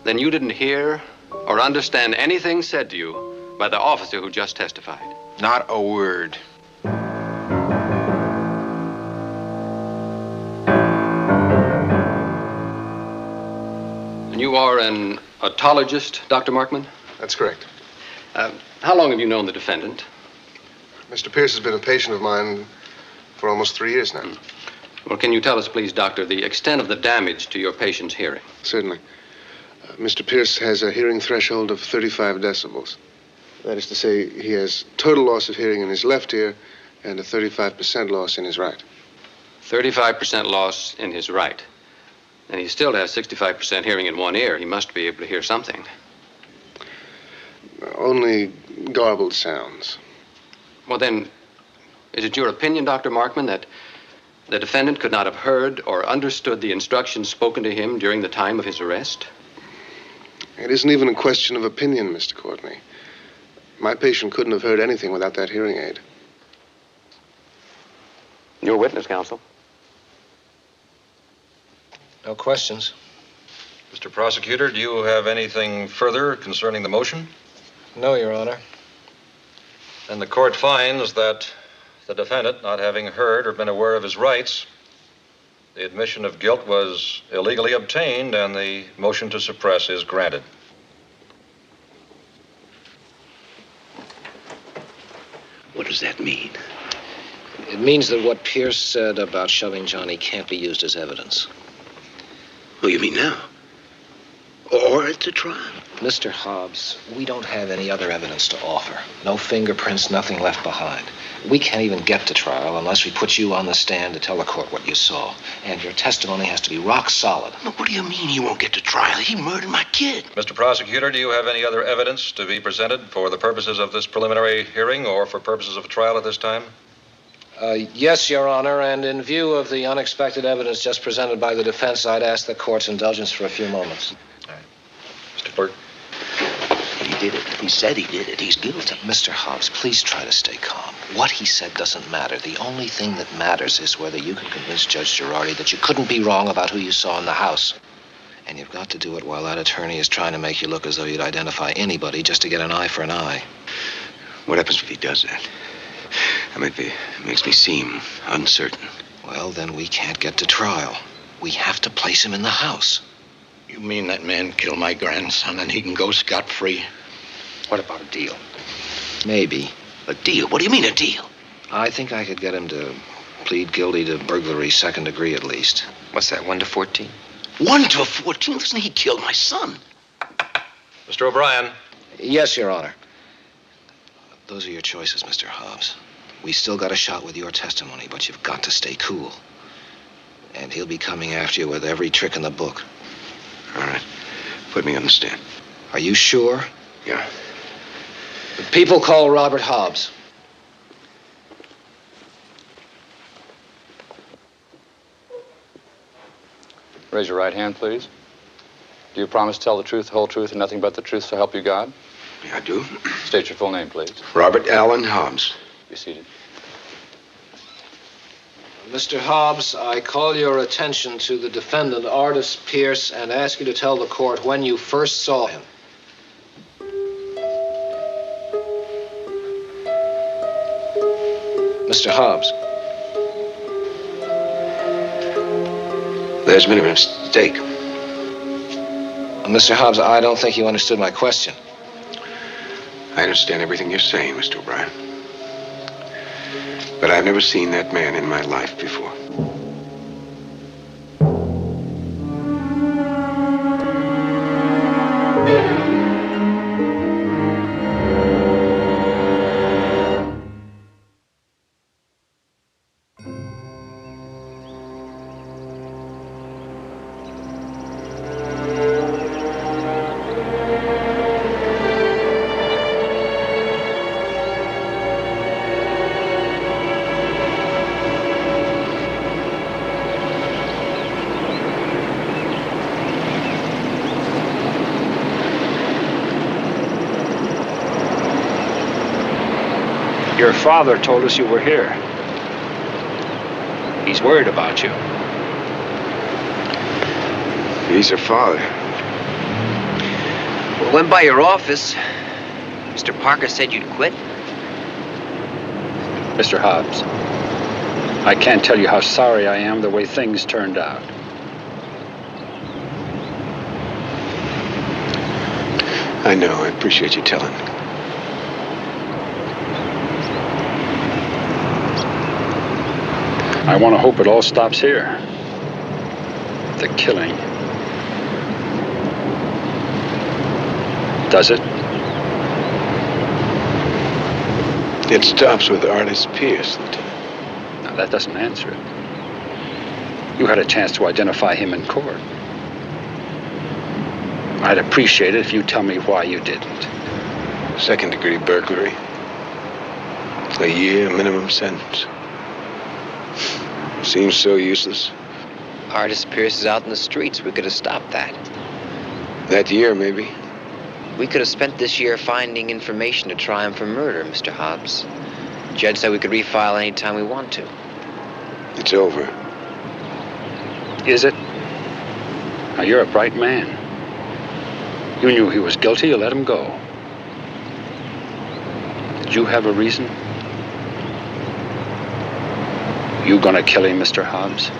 Then you didn't hear or understand anything said to you by the officer who just testified? Not a word. And you are an otologist, Dr. Markman? That's correct. How long have you known the defendant? Mr. Pierce has been a patient of mine for almost 3 years now. Well, can you tell us, please, Doctor, the extent of the damage to your patient's hearing? Certainly. Mr. Pierce has a hearing threshold of 35 decibels. That is to say, he has total loss of hearing in his left ear and a 35% loss in his right. 35% loss in his right. And he still has 65% hearing in one ear. He must be able to hear something. Only garbled sounds. Well, then, is it your opinion, Dr. Markman, that the defendant could not have heard or understood the instructions spoken to him during the time of his arrest? It isn't even a question of opinion, Mr. Courtney. My patient couldn't have heard anything without that hearing aid. Your witness, counsel. No questions. Mr. Prosecutor, do you have anything further concerning the motion? No, Your Honor. Then the court finds that the defendant, not having heard or been aware of his rights, the admission of guilt was illegally obtained and the motion to suppress is granted. What does that mean? It means that what Pierce said about shoving Johnny can't be used as evidence. Oh, you mean now? Or at the trial? Mr. Hobbs, we don't have any other evidence to offer. No fingerprints, nothing left behind. We can't even get to trial unless we put you on the stand to tell the court what you saw. And your testimony has to be rock solid. No, what do you mean he won't get to trial? He murdered my kid. Mr. Prosecutor, do you have any other evidence to be presented for the purposes of this preliminary hearing or for purposes of a trial at this time? Yes, Your Honor, and in view of the unexpected evidence just presented by the defense, I'd ask the court's indulgence for a few moments. All right. Mr. Clerk. He did it. He said he did it. He's guilty. Mr. Hobbs, please try to stay calm. What he said doesn't matter. The only thing that matters is whether you can convince Judge Girardi that you couldn't be wrong about who you saw in the house. And you've got to do it while that attorney is trying to make you look as though you'd identify anybody just to get an eye for an eye. What happens if he does that? It makes me seem uncertain. Well, then we can't get to trial. We have to place him in the house. You mean that man killed my grandson and he can go scot-free? What about a deal? Maybe. A deal? What do you mean, a deal? I think I could get him to plead guilty to burglary, second degree at least. What's that, 1 to 14? 1 to 14? Listen, he killed my son. Mr. O'Brien. Yes, Your Honor. Those are your choices, Mr. Hobbs. We still got a shot with your testimony, but you've got to stay cool. And he'll be coming after you with every trick in the book. All right. Put me on the stand. Are you sure? Yeah. The people call Robert Hobbs. Raise your right hand, please. Do you promise to tell the truth, the whole truth, and nothing but the truth, so help you God? Yeah, I do. State your full name, please. Robert Allen Hobbs. Be seated. Mr. Hobbs, I call your attention to the defendant, Artis Pierce, and ask you to tell the court when you first saw him. Mr. Hobbs. There's been a mistake. Mr. Hobbs, I don't think you understood my question. I understand everything you're saying, Mr. O'Brien. But I've never seen that man in my life before. Your father told us you were here. He's worried about you. He's her father. We went by your office. Mr. Parker said you'd quit. Mr. Hobbs, I can't tell you how sorry I am the way things turned out. I know. I appreciate you telling me. I want to hope it all stops here. The killing. Does it? It stops with Artis Pierce, Lieutenant. Now, that doesn't answer it. You had a chance to identify him in court. I'd appreciate it if you tell me why you didn't. Second-degree burglary. A year minimum sentence. Seems so useless. Artis Pierce is out in the streets. We could have stopped that. That year, maybe. We could have spent this year finding information to try him for murder, Mr. Hobbs. The judge said we could refile any time we want to. It's over. Is it? Now, you're a bright man. You knew he was guilty, you let him go. Did you have a reason? You gonna kill him, Mr. Hobbs?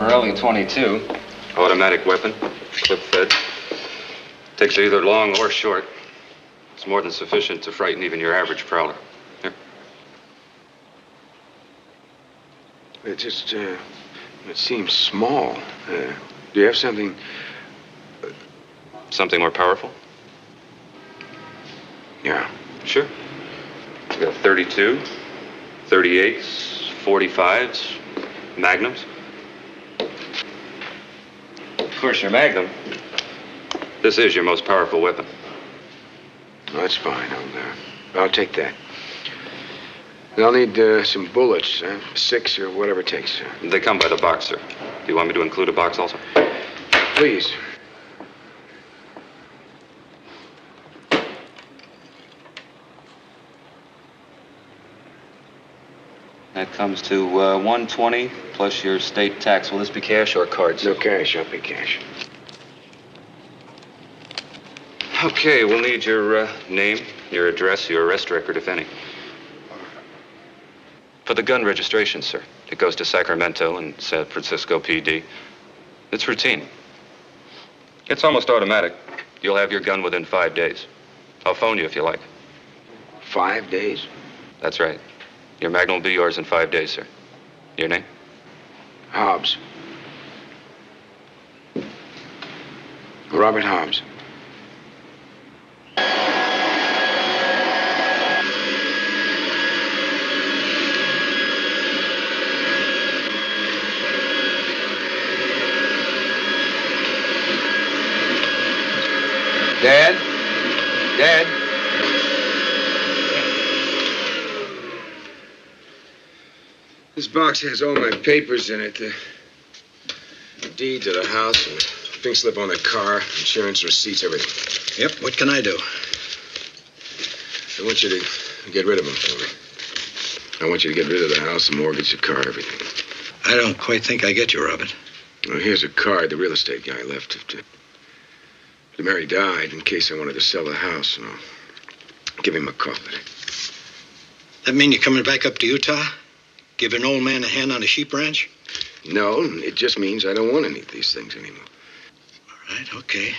Early 22. Automatic weapon, clip-fed. Takes it either long or short. It's more than sufficient to frighten even your average prowler. Here. It just, it seems small. Do you have something? Something more powerful? Yeah. Sure. We got 32, 38s, 45s, Magnums. Of course, your Magnum. This is your most powerful weapon. Oh, that's fine. I'll take that. And I'll need some bullets, 6 or whatever it takes. They come by the box, sir. Do you want me to include a box also? Please. That comes to 120 plus your state tax. Will this be cash or cards? No cash. I'll pay cash. Okay, we'll need your name, your address, your arrest record, if any. For the gun registration, sir. It goes to Sacramento and San Francisco PD. It's routine. It's almost automatic. You'll have your gun within 5 days. I'll phone you if you like. 5 days? That's right. Your Magnum will be yours in 5 days, sir. Your name? Hobbs. Robert Hobbs. Dad? Dad? This box has all my papers in it. The deed to the house, and pink slip on the car, insurance receipts, everything. Yep, what can I do? I want you to get rid of them for me. I want you to get rid of the house, the mortgage, the car, everything. I don't quite think I get you, Robert. Well, here's a card the real estate guy left. If Mary died, in case I wanted to sell the house, and I'll give him a call. That mean you're coming back up to Utah? Give an old man a hand on a sheep ranch? No, it just means I don't want any of these things anymore. All right, okay.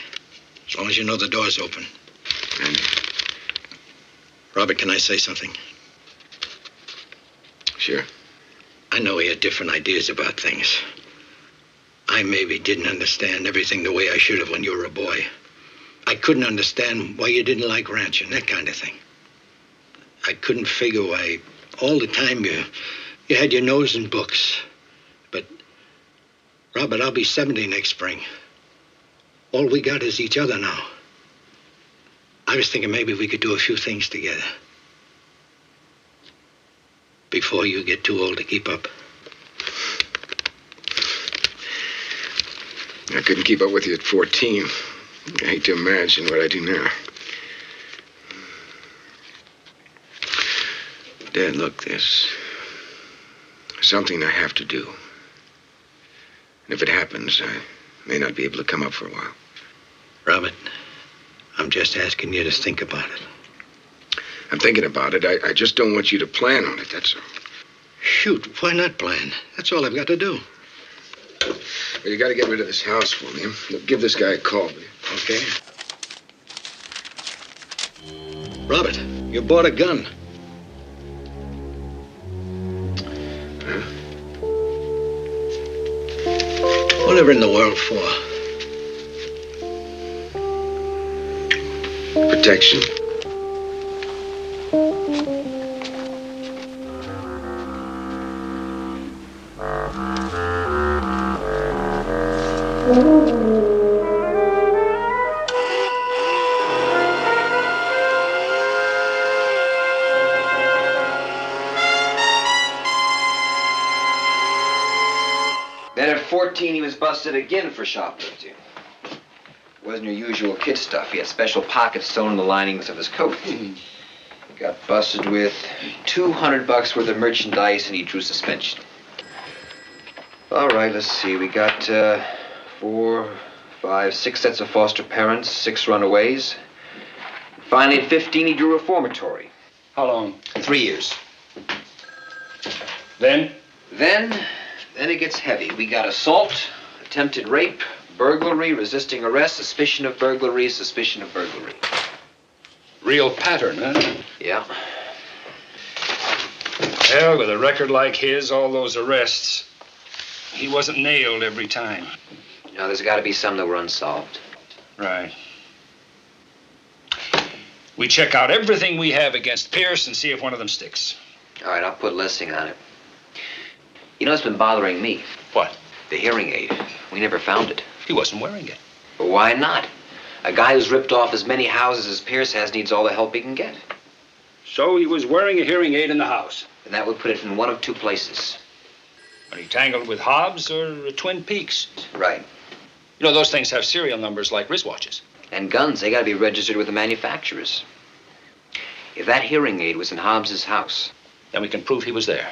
As long as you know the door's open. And Robert, can I say something? Sure. I know we had different ideas about things. I maybe didn't understand everything the way I should have when you were a boy. I couldn't understand why you didn't like ranching, that kind of thing. I couldn't figure why all the time you had your nose in books. But, Robert, I'll be 70 next spring. All we got is each other now. I was thinking maybe we could do a few things together. Before you get too old to keep up. I couldn't keep up with you at 14. I hate to imagine what I do now. Dad, look, there's something I have to do. And if it happens, I may not be able to come up for a while. Robert, I'm just asking you to think about it. I'm thinking about it. I just don't want you to plan on it, that's all. Shoot, why not plan? That's all I've got to do. Well, you got to get rid of this house for me. Look, give this guy a call, will you? Okay. Robert, you bought a gun. Huh? Whatever in the world for? Protection. 14, he was busted again for shoplifting. It wasn't your usual kid stuff. He had special pockets sewn in the linings of his coat. He got busted with $200 worth of merchandise, and he drew suspension. All right, let's see. We got 4, 5, 6 sets of foster parents, 6 runaways. Finally, at 15, he drew reformatory. How long? 3 years. Then? Then it gets heavy. We got assault, attempted rape, burglary, resisting arrest, suspicion of burglary, suspicion of burglary. Real pattern, huh? Yeah. Well, with a record like his, all those arrests, he wasn't nailed every time. No, there's got to be some that were unsolved. Right. We check out everything we have against Pierce and see if one of them sticks. All right, I'll put Lessing on it. You know what's been bothering me? What? The hearing aid. We never found it. He wasn't wearing it. But why not? A guy who's ripped off as many houses as Pierce has needs all the help he can get. So he was wearing a hearing aid in the house. And that would put it in one of 2 places. Are he tangled with Hobbs or Twin Peaks? Right. You know, those things have serial numbers like wristwatches. And guns, they got to be registered with the manufacturers. If that hearing aid was in Hobbs's house, then we can prove he was there.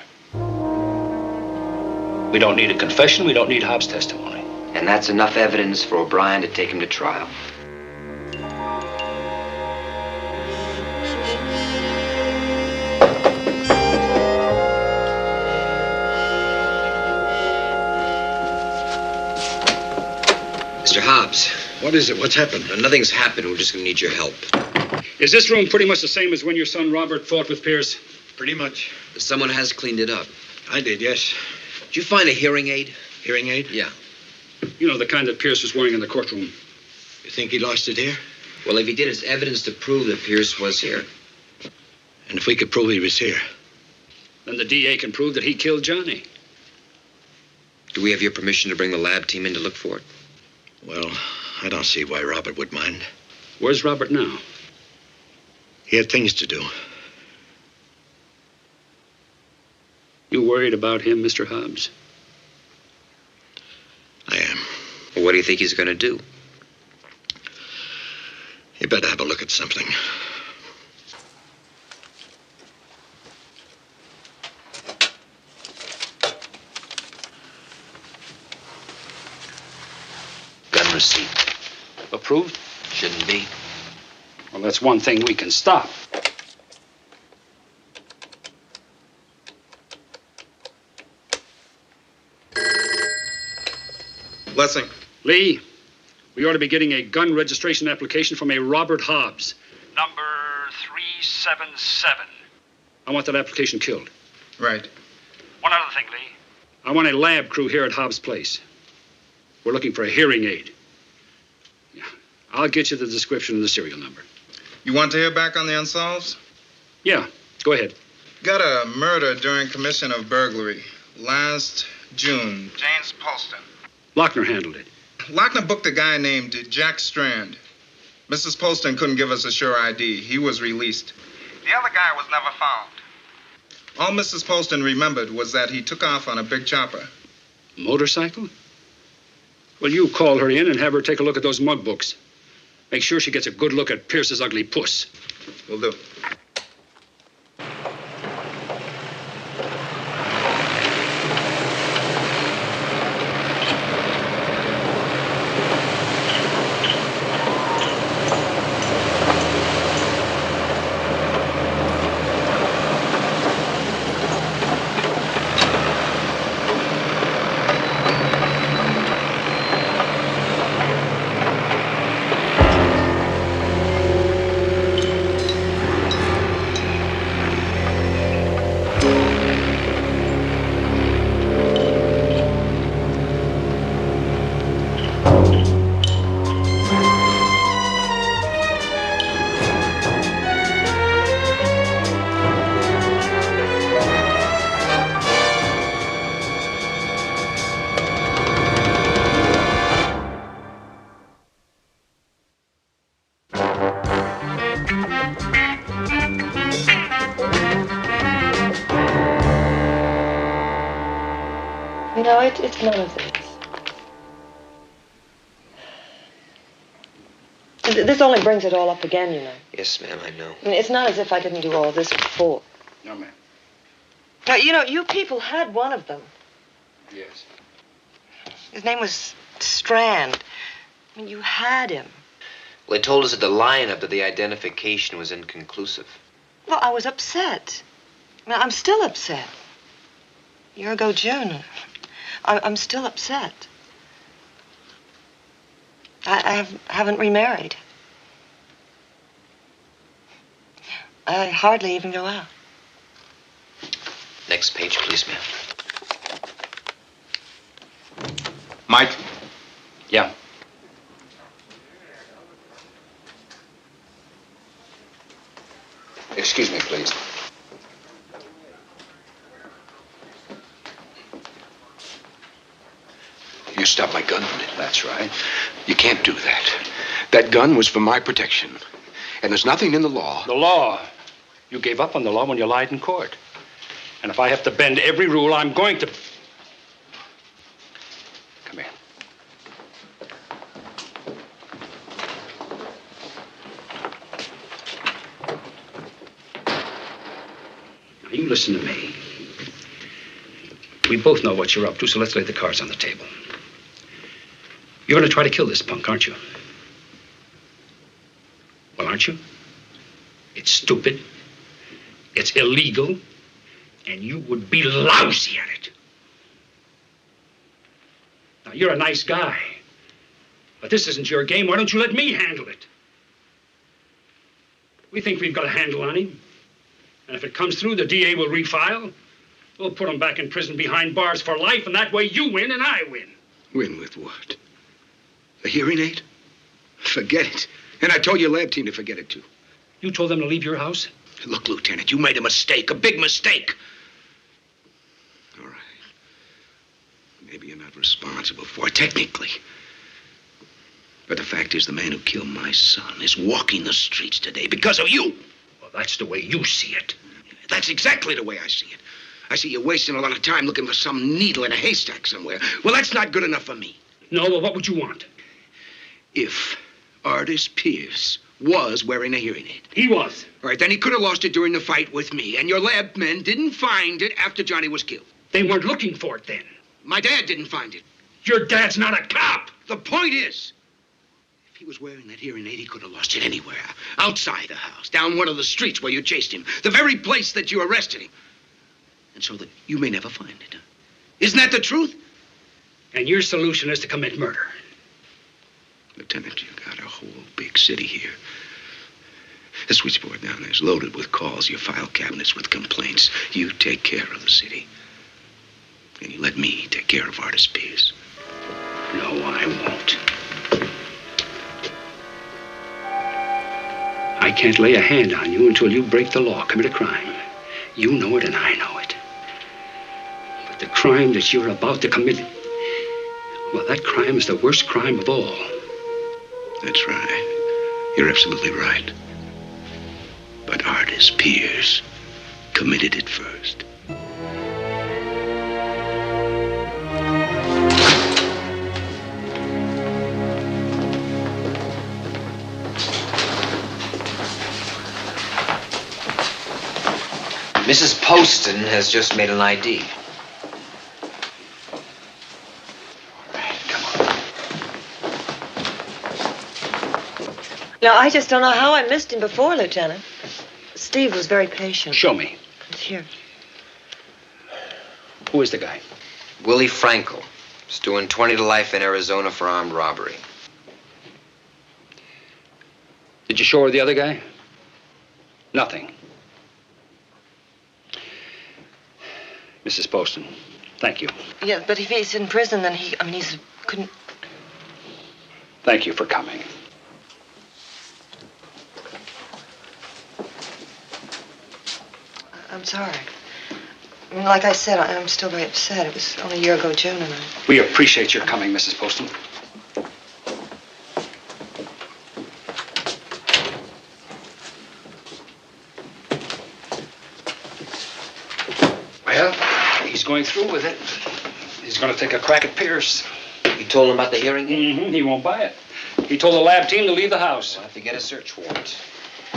We don't need a confession. We don't need Hobbs' testimony. And that's enough evidence for O'Brien to take him to trial. Mr. Hobbs. What is it? What's happened? Nothing's happened. We're just going to need your help. Is this room pretty much the same as when your son Robert fought with Pierce? Pretty much. Someone has cleaned it up. I did, yes. Did you find a hearing aid? Hearing aid? Yeah. You know, the kind that Pierce was wearing in the courtroom. You think he lost it here? Well, if he did, it's evidence to prove that Pierce was here. And if we could prove he was here? Then the DA can prove that he killed Johnny. Do we have your permission to bring the lab team in to look for it? Well, I don't see why Robert would mind. Where's Robert now? He had things to do. You worried about him, Mr. Hobbs? I am. Well, what do you think he's going to do? You better have a look at something. Gun receipt. Approved? Shouldn't be. Well, that's one thing we can stop. Lessing. Lee, we ought to be getting a gun registration application from a Robert Hobbs. Number 377. I want that application killed. Right. One other thing, Lee. I want a lab crew here at Hobbs' place. We're looking for a hearing aid. Yeah. I'll get you the description and the serial number. You want to hear back on the unsolveds? Yeah, go ahead. Got a murder during commission of burglary. Last June. James Polston. Lochner handled it. Lochner booked a guy named Jack Strand. Mrs. Polston couldn't give us a sure ID. He was released. The other guy was never found. All Mrs. Polston remembered was that he took off on a big chopper. Motorcycle? Well, you call her in and have her take a look at those mug books. Make sure she gets a good look at Pierce's ugly puss. Will do. No, it's none of this. This only brings it all up again, you know. Yes, ma'am, I know. I mean, it's not as if I didn't do all this before. No, ma'am. Now, you know, you people had one of them. Yes. His name was Strand. I mean, you had him. Well, they told us at the lineup that the identification was inconclusive. Well, I was upset. I mean, I'm still upset. A year ago, June. I'm still upset. I haven't remarried. I hardly even go out. Next page, please, ma'am. Mike? Yeah. Excuse me, please. You stopped my gun. That's right. You can't do that. That gun was for my protection. And there's nothing in the law. The law. You gave up on the law when you lied in court. And if I have to bend every rule, I'm going to. Come here. Now, you listen to me. We both know what you're up to, so let's lay the cards on the table. You're going to try to kill this punk, aren't you? Well, aren't you? It's stupid. It's illegal. And you would be lousy at it. Now, you're a nice guy. But this isn't your game. Why don't you let me handle it? We think we've got a handle on him. And if it comes through, the DA will refile. We'll put him back in prison behind bars for life, and that way you win and I win. Win with what? A hearing aid? Forget it. And I told your lab team to forget it, too. You told them to leave your house? Look, Lieutenant, you made a mistake, a big mistake. All right. Maybe you're not responsible for it, technically. But the fact is, the man who killed my son is walking the streets today because of you. Well, that's the way you see it. That's exactly the way I see it. I see you wasting a lot of time looking for some needle in a haystack somewhere. Well, that's not good enough for me. No, well, what would you want? If Artis Pierce was wearing a hearing aid. He was. All right, then he could have lost it during the fight with me, and your lab men didn't find it after Johnny was killed. They weren't looking for it then. My dad didn't find it. Your dad's not a cop. The point is, if he was wearing that hearing aid, he could have lost it anywhere. Outside the house, down one of the streets where you chased him. The very place that you arrested him. And so that you may never find it. Isn't that the truth? And your solution is to commit murder. Lieutenant, you got a whole big city here. The switchboard down there is loaded with calls. Your file cabinets with complaints. You take care of the city. And you let me take care of Artis Pierce. No, I won't. I can't lay a hand on you until you break the law, commit a crime. You know it and I know it. But the crime that you're about to commit, well, that crime is the worst crime of all. That's right. You're absolutely right. But Artis Pierce committed it first. Mrs. Poston has just made an ID. Now, I just don't know how I missed him before, Lieutenant. Steve was very patient. Show me. It's here. Who is the guy? Willie Frankel. He's doing 20 to life in Arizona for armed robbery. Did you show her the other guy? Nothing. Mrs. Poston, thank you. Yeah, but if he's in prison, then he's couldn't. Thank you for coming. I'm sorry. I mean, like I said, I'm still very upset. It was only a year ago, June, and I... We appreciate your coming, Mrs. Poston. Well, he's going through with it. He's going to take a crack at Pierce. You told him about the hearing aid? Mm-hmm. He won't buy it. He told the lab team to leave the house. We'll have to get a search warrant.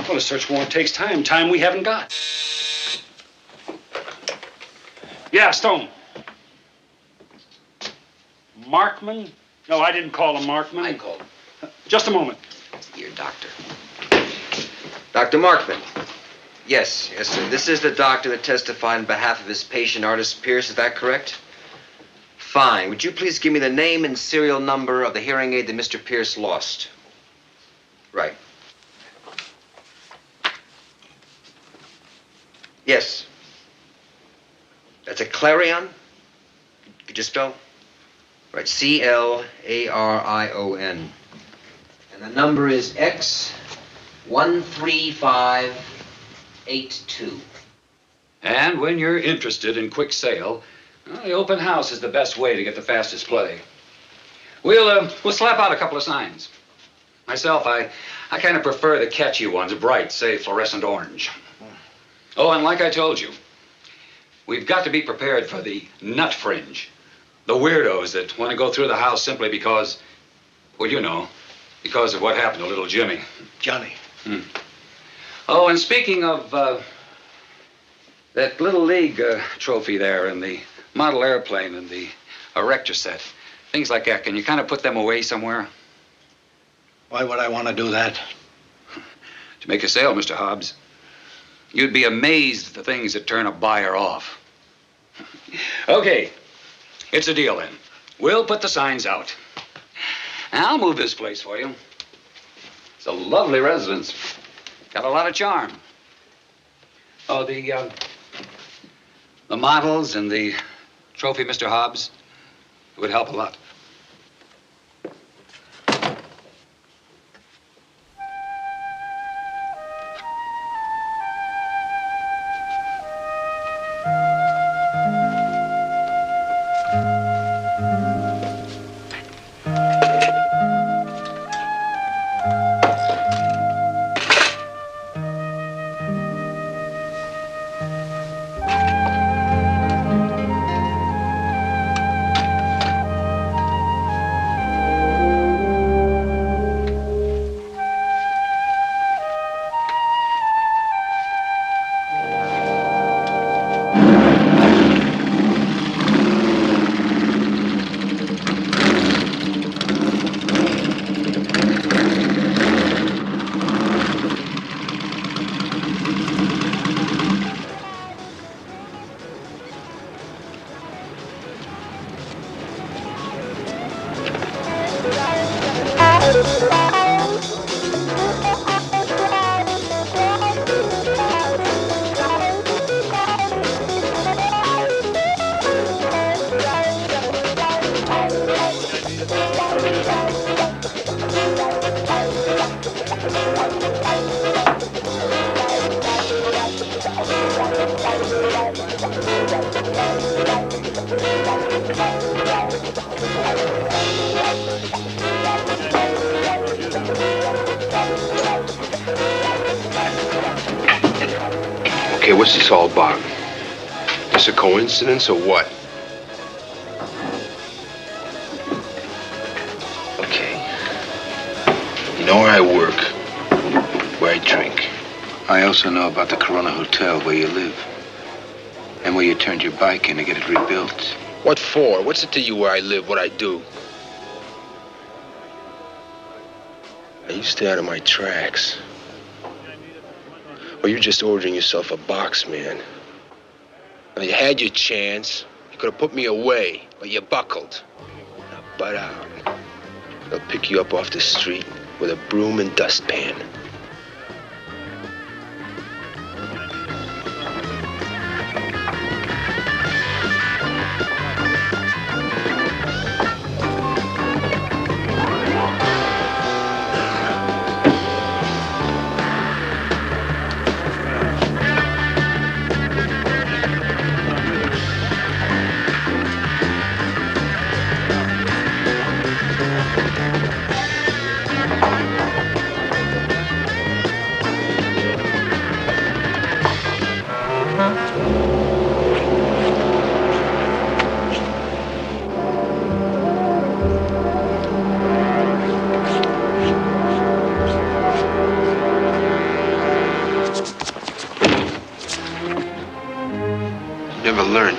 Well, a search warrant takes time. Time we haven't got. Yeah, Stone. Markman? No, I didn't call him Markman. I called him. Just a moment. Your doctor. Dr. Markman. Yes, sir. This is the doctor that testified on behalf of his patient, Artist Pierce. Is that correct? Fine. Would you please give me the name and serial number of the hearing aid that Mr. Pierce lost? Right. Yes. That's a Clarion? Could you spell? Right. Clarion. And the number is X13582. And when you're interested in quick sale, well, the open house is the best way to get the fastest play. We'll slap out a couple of signs. Myself, I kind of prefer the catchy ones, bright, say fluorescent orange. Oh, and like I told you, we've got to be prepared for the nut fringe. The weirdos that want to go through the house simply because, well, you know, because of what happened to little Jimmy. Johnny. Oh, and speaking of that Little League trophy there and the model airplane and the erector set, things like that, can you kind of put them away somewhere? Why would I want to do that? To make a sale, Mr. Hobbs. You'd be amazed at the things that turn a buyer off. Okay, it's a deal then. We'll put the signs out. I'll move this place for you. It's a lovely residence. Got a lot of charm. Oh, the models and the trophy, Mr. Hobbs, it would help a lot. Okay, what's this all about? Just a coincidence or what? Okay. You know where I work, where I drink. I also know about the Corona Hotel where you live. And where you turned your bike in to get it rebuilt. What for? What's it to you where I live, what I do? Now, you stay out of my tracks. Or you're just ordering yourself a box, man. Now, you had your chance. You could have put me away, but you buckled. Now, butt out. They'll pick you up off the street with a broom and dustpan.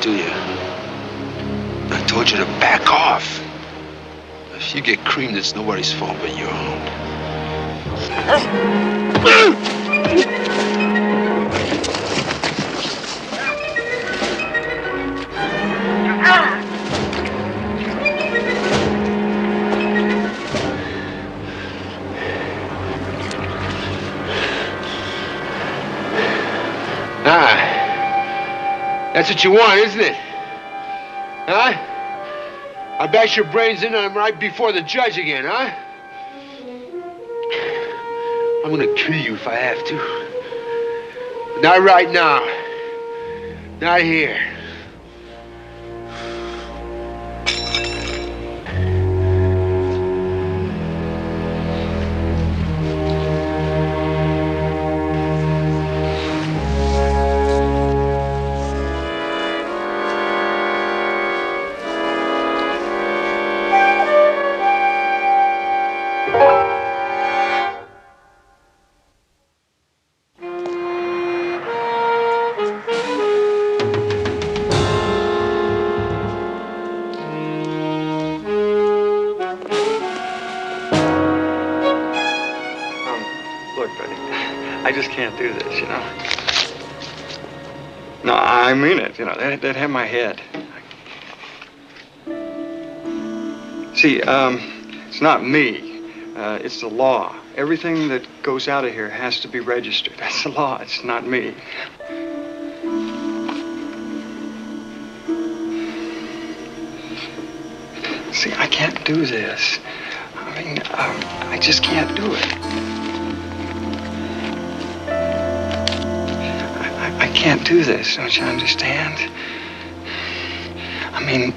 do you? I told you to back off. If you get creamed, it's nobody's fault but your own. That's what you want, isn't it? Huh? I bash your brains in and I'm right before the judge again, huh? I'm gonna kill you if I have to. But not right now. Not here. Look, buddy, I just can't do this, you know. No, I mean it, you know. They'd have my head. See, it's not me. It's the law. Everything that goes out of here has to be registered. That's the law. It's not me. See, I can't do this. I mean, I just can't do it. I can't do this, don't you understand? I mean,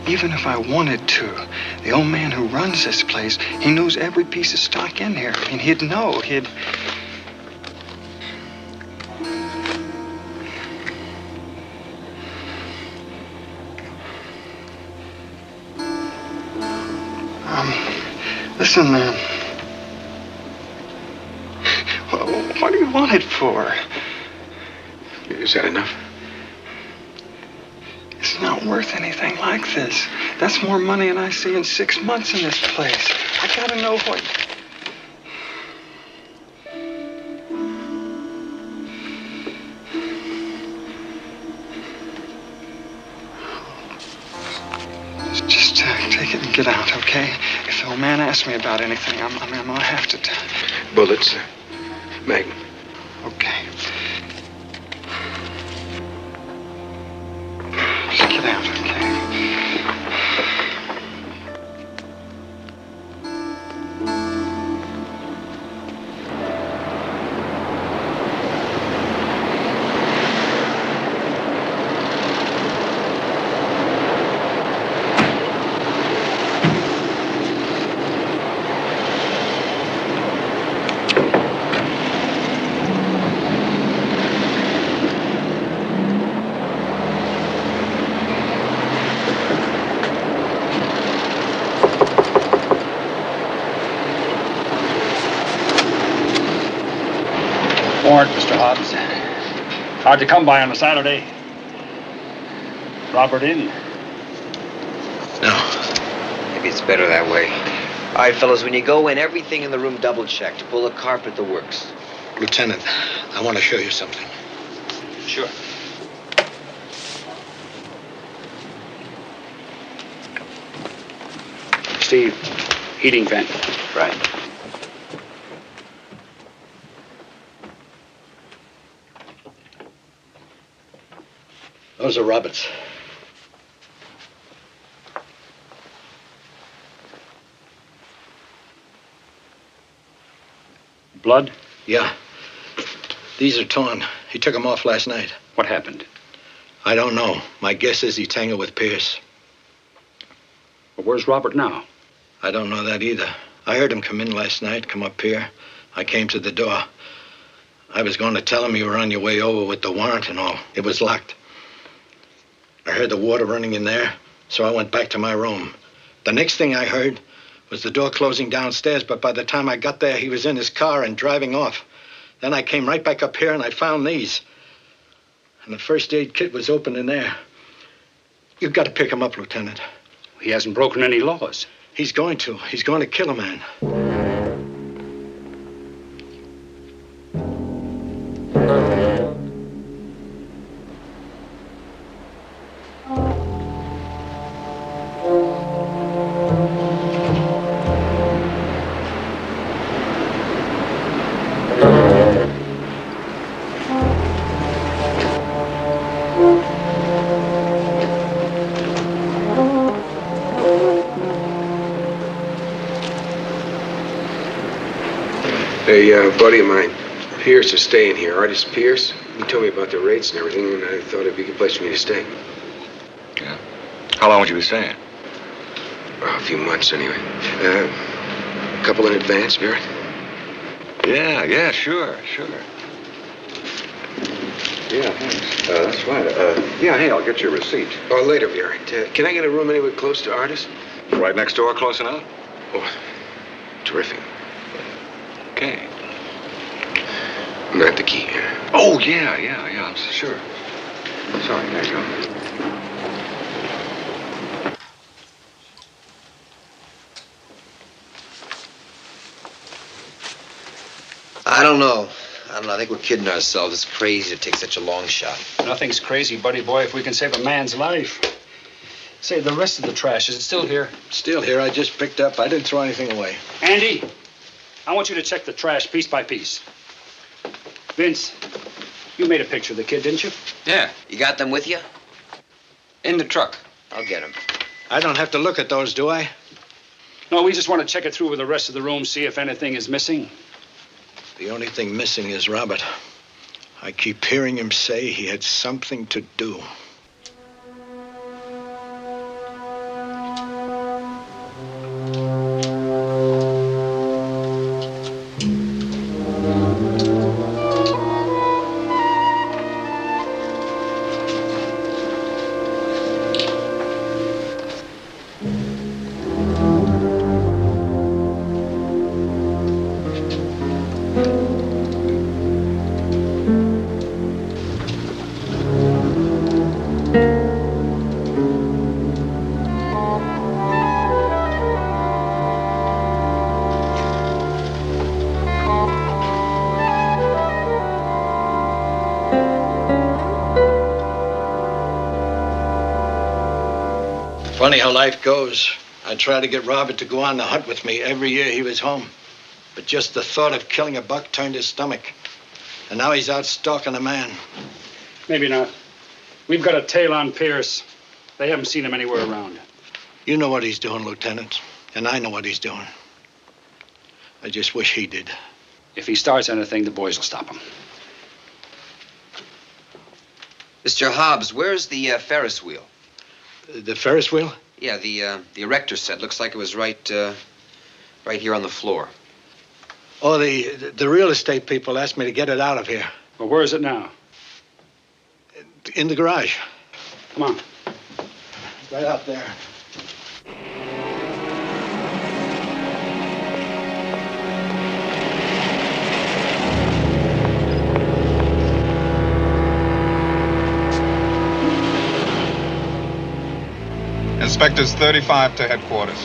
even if I wanted to, the old man who runs this place, he knows every piece of stock in here. I mean, he'd know. Listen, what do you want it for? Is that enough? It's not worth anything like this. That's more money than I see in 6 months in this place. I gotta know what... Just take it and get out, okay? If the old man asks me about anything, I'm gonna have to... Bullets, Magnum. Okay. Just get out, okay? Warrant, Mr. Hobbs. Hard to come by on a Saturday. Robert in? No. Maybe it's better that way. All right, fellas, when you go in, everything in the room double-checked. Pull a carpet, the works. Lieutenant, I want to show you something. Sure. Steve, heating vent. Right. Those are Robert's. Blood? Yeah. These are torn. He took them off last night. What happened? I don't know. My guess is he tangled with Pierce. Well, where's Robert now? I don't know that either. I heard him come in last night, come up here. I came to the door. I was going to tell him you were on your way over with the warrant and all. It was locked. I heard the water running in there, so I went back to my room. The next thing I heard was the door closing downstairs, but by the time I got there, he was in his car and driving off. Then I came right back up here and I found these. And the first aid kit was open in there. You've got to pick him up, Lieutenant. He hasn't broken any laws. He's going to. He's going to kill a man. A buddy of mine, Pierce, is staying here. Artist Pierce. He told me about the rates and everything, and I thought it'd be a good place for me to stay. Yeah. How long would you be staying? A few months, anyway. A couple in advance, Barrett? Yeah, sure. Yeah, thanks. That's right. Yeah, hey, I'll get your receipt. Oh, later, Barrett. Can I get a room anywhere close to Artist? Right next door, close enough? Oh, terrific. Okay. Not the key. Oh, yeah, I'm sure. Sorry, there you go. I don't know. I think we're kidding ourselves. It's crazy to take such a long shot. Nothing's crazy, buddy boy, if we can save a man's life. Say, the rest of the trash, is it still here? Still here. I just picked up. I didn't throw anything away. Andy, I want you to check the trash piece by piece. Vince, you made a picture of the kid, didn't you? Yeah. You got them with you? In the truck. I'll get them. I don't have to look at those, do I? No, we just want to check it through with the rest of the room, see if anything is missing. The only thing missing is Robert. I keep hearing him say he had something to do. Funny how life goes. I tried to get Robert to go on the hunt with me every year he was home. But just the thought of killing a buck turned his stomach. And now he's out stalking a man. Maybe not. We've got a tail on Pierce. They haven't seen him anywhere around. You know what he's doing, Lieutenant. And I know what he's doing. I just wish he did. If he starts anything, the boys will stop him. Mr. Hobbs, where's the Ferris wheel? The Ferris wheel? Yeah, the erector set. Looks like it was right here on the floor. Oh, the real estate people asked me to get it out of here. Well, where is it now? In the garage. Come on. Right out there. Inspectors 35 to headquarters.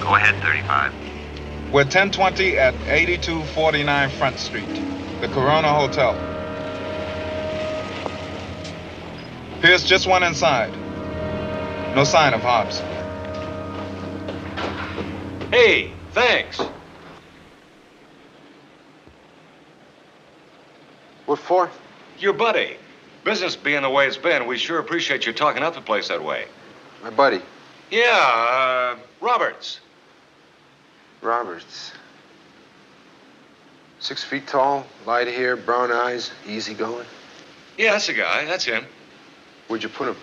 Go ahead, 35. We're 1020 at 8249 Front Street, the Corona Hotel. Pierce just went inside. No sign of Hobbs. Hey, thanks. What for? Your buddy. Business being the way it's been, we sure appreciate you talking up the place that way. My buddy. Yeah, Roberts. Roberts. 6 feet tall, light hair, brown eyes, easy going. Yeah, that's the guy. That's him. Where'd you put him?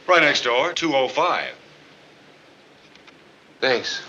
Right next door, 205. Thanks.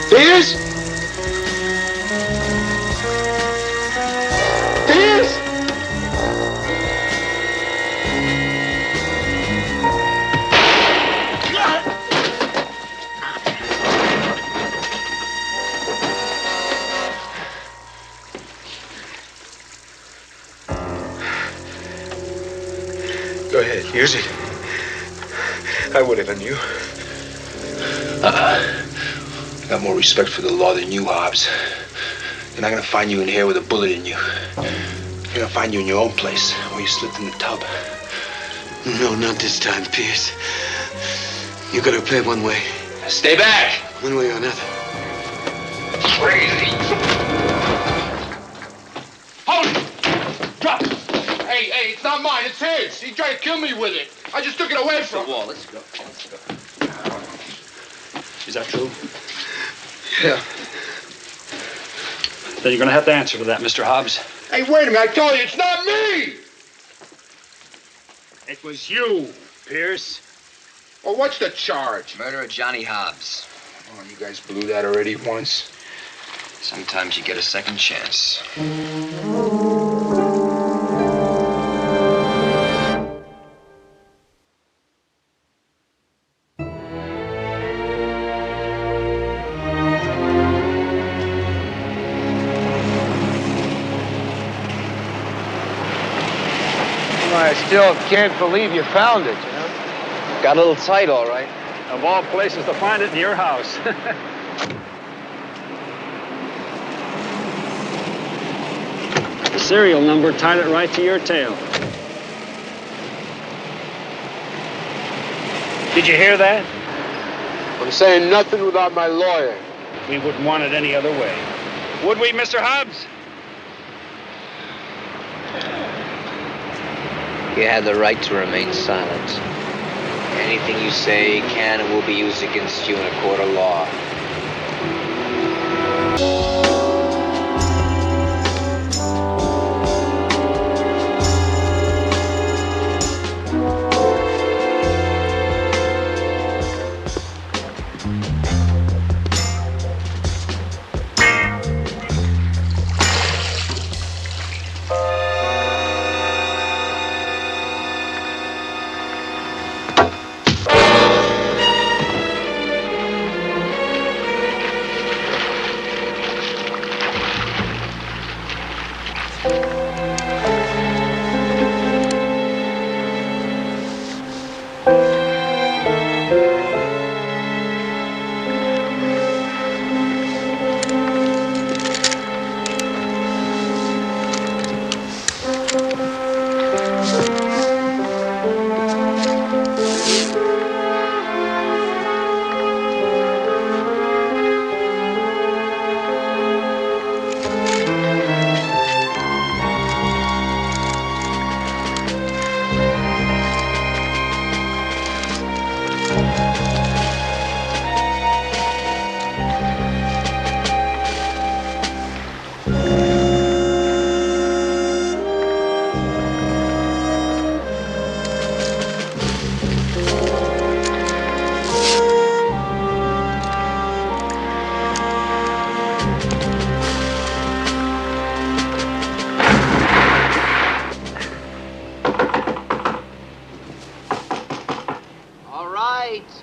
Pierce? Pierce? Go ahead, use it. I would have on you. I got more respect for the law than you, Hobbs. They're not gonna find you in here with a bullet in you. They're gonna find you in your own place, where you slipped in the tub. No, not this time, Pierce. You gotta play one way. Stay back! One way or another. Crazy! Hold it! Drop it! Hey, it's not mine, it's his. He tried to kill me with it. I just took it away from him. Wall, let's go. Is that true? Yeah. Then you're going to have to answer for that, Mr. Hobbs. Hey, wait a minute, I told you, it's not me! It was you, Pierce. Well, what's the charge? Murder of Johnny Hobbs. Oh, you guys blew that already once. Sometimes you get a second chance. I still can't believe you found it, you know? Got a little tight, all right. Of all places to find it, in your house. The serial number tied it right to your tail. Did you hear that? I'm saying nothing without my lawyer. We wouldn't want it any other way. Would we, Mr. Hobbs? You had the right to remain silent. Anything you say can and will be used against you in a court of law.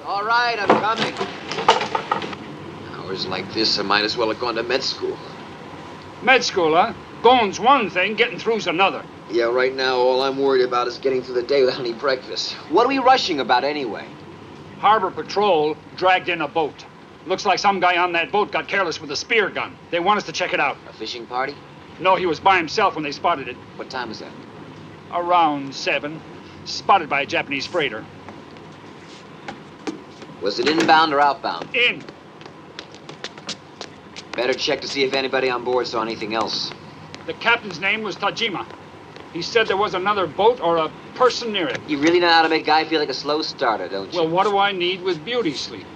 All right, I'm coming. Hours like this, I might as well have gone to med school. Med school, huh? Going's one thing, getting through's another. Yeah, right now, all I'm worried about is getting through the day without any breakfast. What are we rushing about anyway? Harbor Patrol dragged in a boat. Looks like some guy on that boat got careless with a spear gun. They want us to check it out. A fishing party? No, he was by himself when they spotted it. What time was that? Around 7. Spotted by a Japanese freighter. Was it inbound or outbound? In. Better check to see if anybody on board saw anything else. The captain's name was Tajima. He said there was another boat or a person near it. You really know how to make a guy feel like a slow starter, don't you? Well, what do I need with beauty sleep?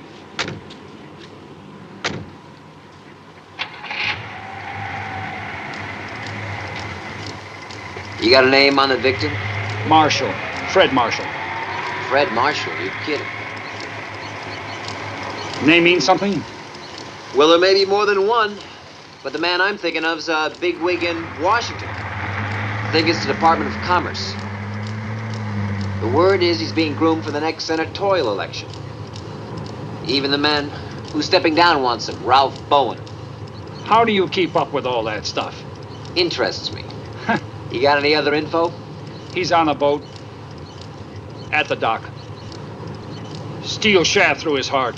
You got a name on the victim? Marshall. Fred Marshall. Fred Marshall? You're kidding. Name mean something? Well, there may be more than one, but the man I'm thinking of's a bigwig in Washington. I think it's the Department of Commerce. The word is he's being groomed for the next senatorial election. Even the man who's stepping down wants him, Ralph Bowen. How do you keep up with all that stuff? Interests me. You got any other info? He's on a boat. At the dock. Steel shaft through his heart.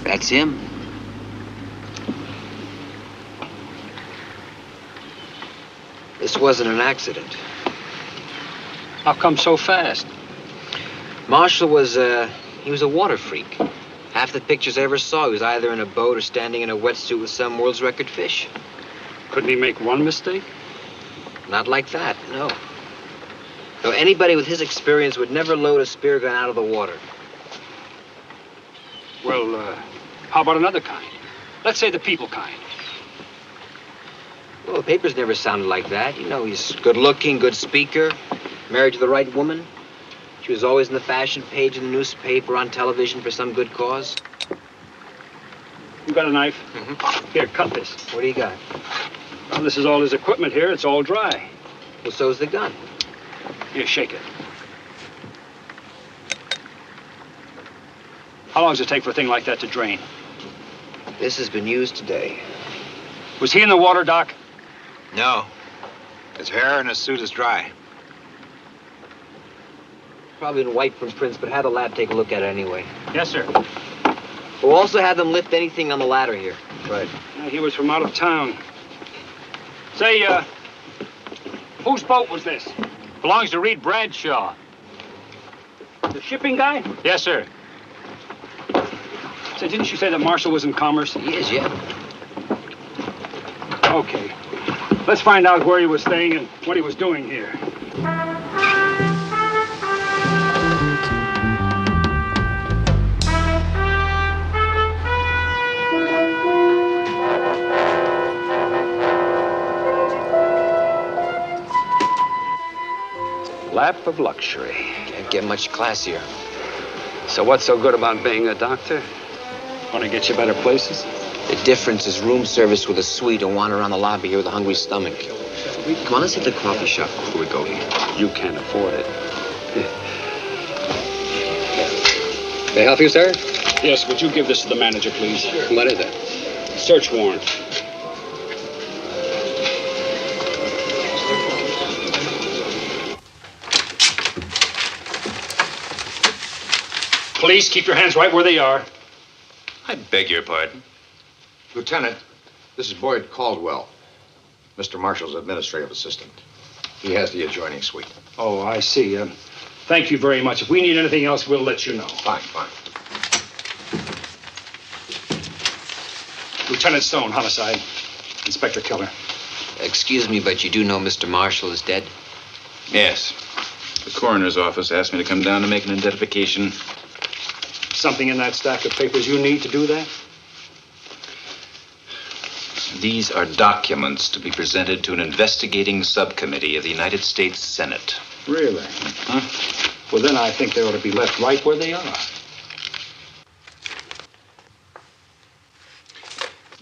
That's him. This wasn't an accident. How come so fast? Marshall was, he was a water freak. Half the pictures I ever saw, he was either in a boat or standing in a wetsuit with some world's record fish. Couldn't he make one mistake? Not like that, no. Though anybody with his experience would never load a spear gun out of the water. Well, how about another kind? Let's say the people kind. Well, the papers never sounded like that. You know, he's good-looking, good speaker, married to the right woman. She was always in the fashion page in the newspaper, on television for some good cause. You got a knife? Mm-hmm. Here, cut this. What do you got? Well, this is all his equipment here. It's all dry. Well, so's the gun. Here, shake it. How long does it take for a thing like that to drain? This has been used today. Was he in the water, Doc? No. His hair and his suit is dry. Probably been wiped from prints, but have the lab take a look at it anyway. Yes, sir. We'll also have them lift anything on the ladder here. Right. He was from out of town. Say, whose boat was this? Belongs to Reed Bradshaw. The shipping guy? Yes, sir. Say, didn't you say that Marshall was in commerce? He is, yeah. Okay. Let's find out where he was staying and what he was doing here. Lap of luxury. Can't get much classier. So what's so good about being a doctor? Want to get you better places? The difference is room service with a suite and wander around the lobby here with a hungry stomach. Come on, let's hit the coffee shop before we go here. You can't afford it. May I help you, sir? Yes, would you give this to the manager, please? Sure. What is it? Search warrant. Please keep your hands right where they are. I beg your pardon. Lieutenant, this is Boyd Caldwell, Mr. Marshall's administrative assistant. He has the adjoining suite. Oh, I see. Thank you very much. If we need anything else, we'll let you know. Fine, fine. Lieutenant Stone, homicide. Inspector Keller. Excuse me, but you do know Mr. Marshall is dead? Yes. The coroner's office asked me to come down to make an identification. Something in that stack of papers you need to do that? These are documents to be presented to an investigating subcommittee of the United States Senate. Really? Huh? Well, then I think they ought to be left right where they are.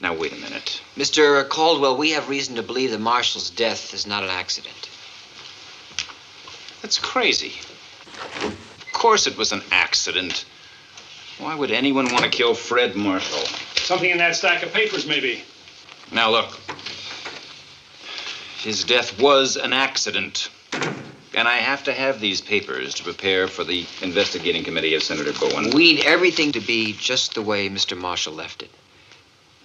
Now, wait a minute. Mr. Caldwell, we have reason to believe that Marshall's death is not an accident. That's crazy. Of course it was an accident. Why would anyone want to kill Fred Marshall? Something in that stack of papers, maybe. Now, look. His death was an accident. And I have to have these papers to prepare for the investigating committee of Senator Bowen. We need everything to be just the way Mr. Marshall left it.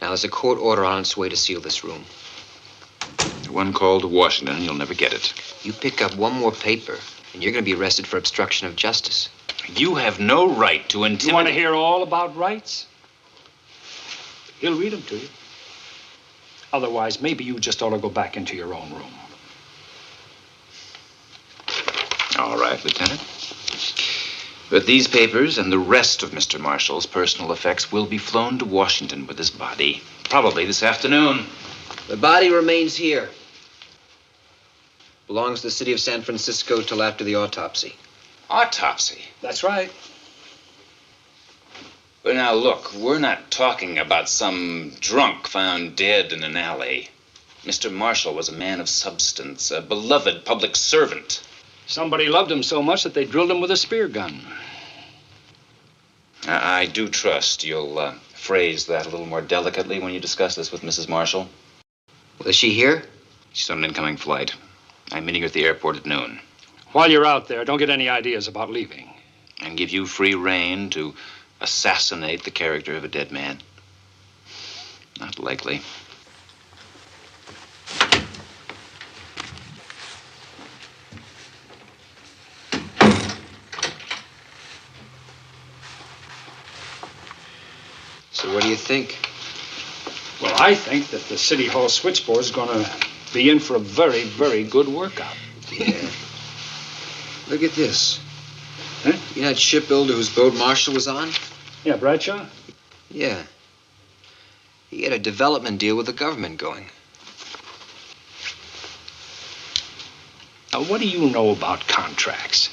Now, there's a court order on its way to seal this room. One call to Washington, you'll never get it. You pick up one more paper, and you're going to be arrested for obstruction of justice. You have no right to intimidate... You want to hear all about rights? He'll read them to you. Otherwise, maybe you just ought to go back into your own room. All right, Lieutenant. But these papers and the rest of Mr. Marshall's personal effects will be flown to Washington with his body, probably this afternoon. The body remains here. Belongs to the city of San Francisco till after the autopsy. Autopsy? That's right. But now, look, we're not talking about some drunk found dead in an alley. Mr. Marshall was a man of substance, a beloved public servant. Somebody loved him so much that they drilled him with a spear gun. I do trust you'll phrase that a little more delicately when you discuss this with Mrs. Marshall. Well, is she here? She's on an incoming flight. I'm meeting her at the airport at noon. While you're out there, don't get any ideas about leaving. And give you free rein to assassinate the character of a dead man. Not likely. So what do you think? Well, I think that the City Hall switchboard is going to be in for a very, very good workout. Yeah. Look at this. Huh? You know that shipbuilder whose boat Marshall was on? Yeah, Bradshaw? Yeah. He had a development deal with the government going. Now, what do you know about contracts?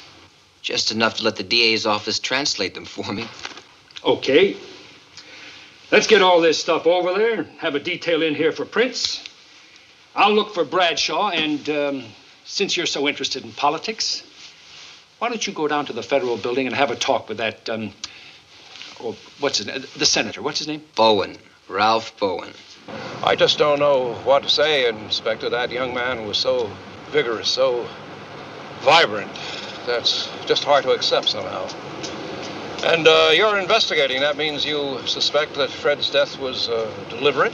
Just enough to let the DA's office translate them for me. Okay. Let's get all this stuff over there, have a detail in here for prints. I'll look for Bradshaw, and since you're so interested in politics, why don't you go down to the Federal Building and have a talk with that, what's his name? The senator, what's his name? Bowen. Ralph Bowen. I just don't know what to say, Inspector. That young man was so vigorous, so vibrant. That's just hard to accept somehow. And you're investigating. That means you suspect that Fred's death was deliberate?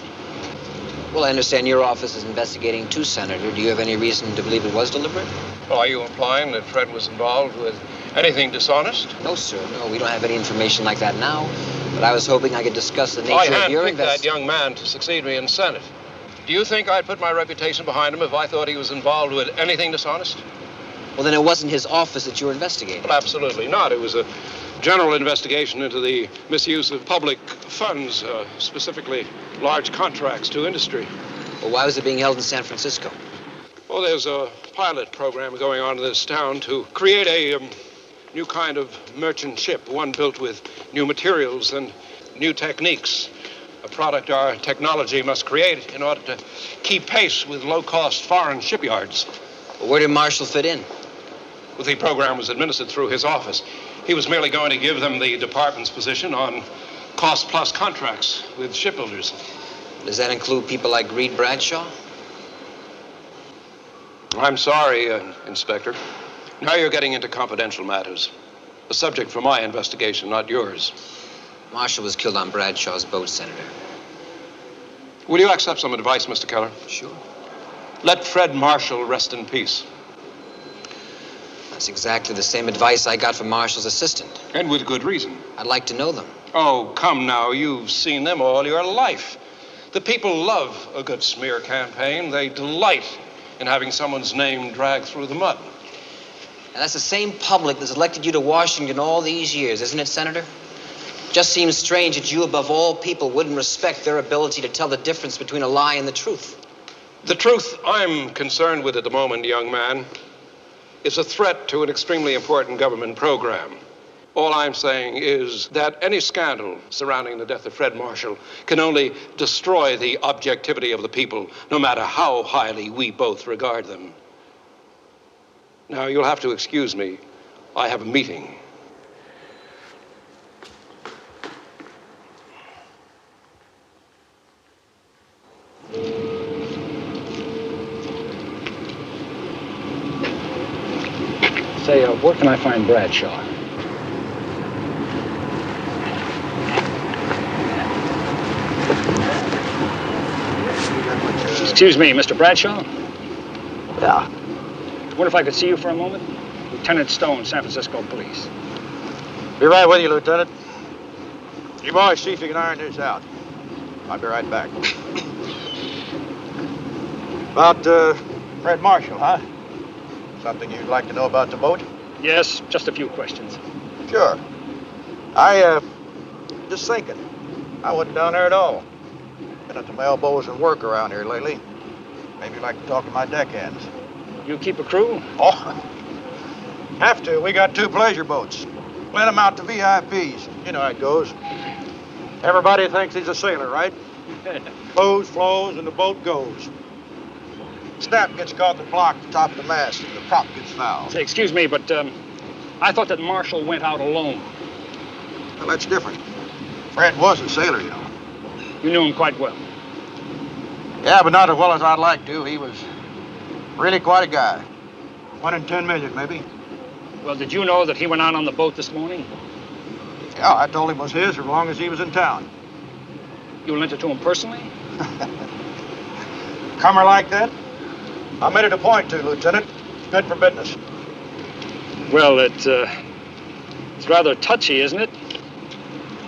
Well, I understand your office is investigating too, Senator. Do you have any reason to believe it was deliberate? Well, are you implying that Fred was involved with anything dishonest? No, sir. No, we don't have any information like that now. But I was hoping I could discuss the nature I of your handpicked that young man to succeed me in Senate. Do you think I'd put my reputation behind him if I thought he was involved with anything dishonest? Well, then it wasn't his office that you were investigating. Well, absolutely not. It was a general investigation into the misuse of public funds, specifically large contracts to industry. Well, why was it being held in San Francisco? Well, there's a pilot program going on in this town to create a new kind of merchant ship, one built with new materials and new techniques, a product our technology must create in order to keep pace with low-cost foreign shipyards. Well, where did Marshall fit in? Well, the program was administered through his office. He was merely going to give them the department's position on cost-plus contracts with shipbuilders. Does that include people like Reed Bradshaw? I'm sorry, Inspector. Now you're getting into confidential matters. A subject for my investigation, not yours. Marshall was killed on Bradshaw's boat, Senator. Will you accept some advice, Mr. Keller? Sure. Let Fred Marshall rest in peace. That's exactly the same advice I got from Marshall's assistant. And with good reason. I'd like to know them. Oh, come now. You've seen them all your life. The people love a good smear campaign. They delight in having someone's name dragged through the mud. And that's the same public that's elected you to Washington all these years, isn't it, Senator? Just seems strange that you, above all people, wouldn't respect their ability to tell the difference between a lie and the truth. The truth I'm concerned with at the moment, young man, is a threat to an extremely important government program. All I'm saying is that any scandal surrounding the death of Fred Marshall can only destroy the objectivity of the people, no matter how highly we both regard them. Now, you'll have to excuse me. I have a meeting. Say, where can I find Bradshaw? Excuse me, Mr. Bradshaw? Yeah. I wonder if I could see you for a moment? Lieutenant Stone, San Francisco Police. Be right with you, Lieutenant. You boys see if you can iron this out. I'll be right back. About, Fred Marshall, huh? Something you'd like to know about the boat? Yes, just a few questions. Sure. Just thinking. I wasn't down there at all. Been at my elbows and work around here lately. Maybe you'd like to talk to my deckhands. You keep a crew? Oh, have to. We got 2 pleasure boats. Let them out to VIPs. You know how it goes. Everybody thinks he's a sailor, right? Flows, and the boat goes. Snap gets caught in the block at the top of the mast, and the prop gets fouled. Say, excuse me, but I thought that Marshall went out alone. Well, that's different. Fred was a sailor, you know. You knew him quite well. Yeah, but not as well as I'd like to. He was really quite a guy. 1 in 10 million, maybe. Well, did you know that he went out on the boat this morning? Yeah, I told him it was his as long as he was in town. You lent it to him personally? Comer like that? I made it a point to, Lieutenant. It's good for business. Well, it's rather touchy, isn't it?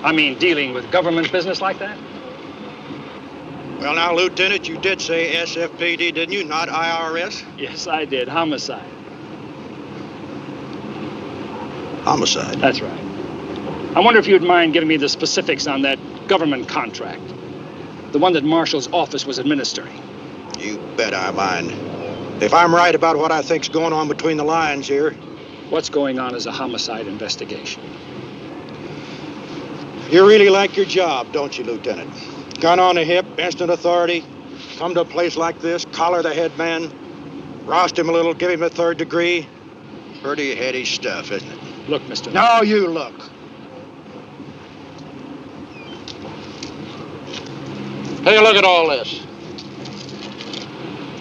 I mean, dealing with government business like that? Well, now, Lieutenant, you did say SFPD, didn't you? Not IRS? Yes, I did. Homicide. Homicide? That's right. I wonder if you'd mind giving me the specifics on that government contract. The one that Marshall's office was administering. You bet I mind. If I'm right about what I think's going on between the lines here. What's going on is a homicide investigation. You really like your job, don't you, Lieutenant? Gun on the hip, instant authority. Come to a place like this, collar the head man, roust him a little, give him a 3rd degree. Pretty heady stuff, isn't it? Look, Mr. No, you look. Take a look at all this.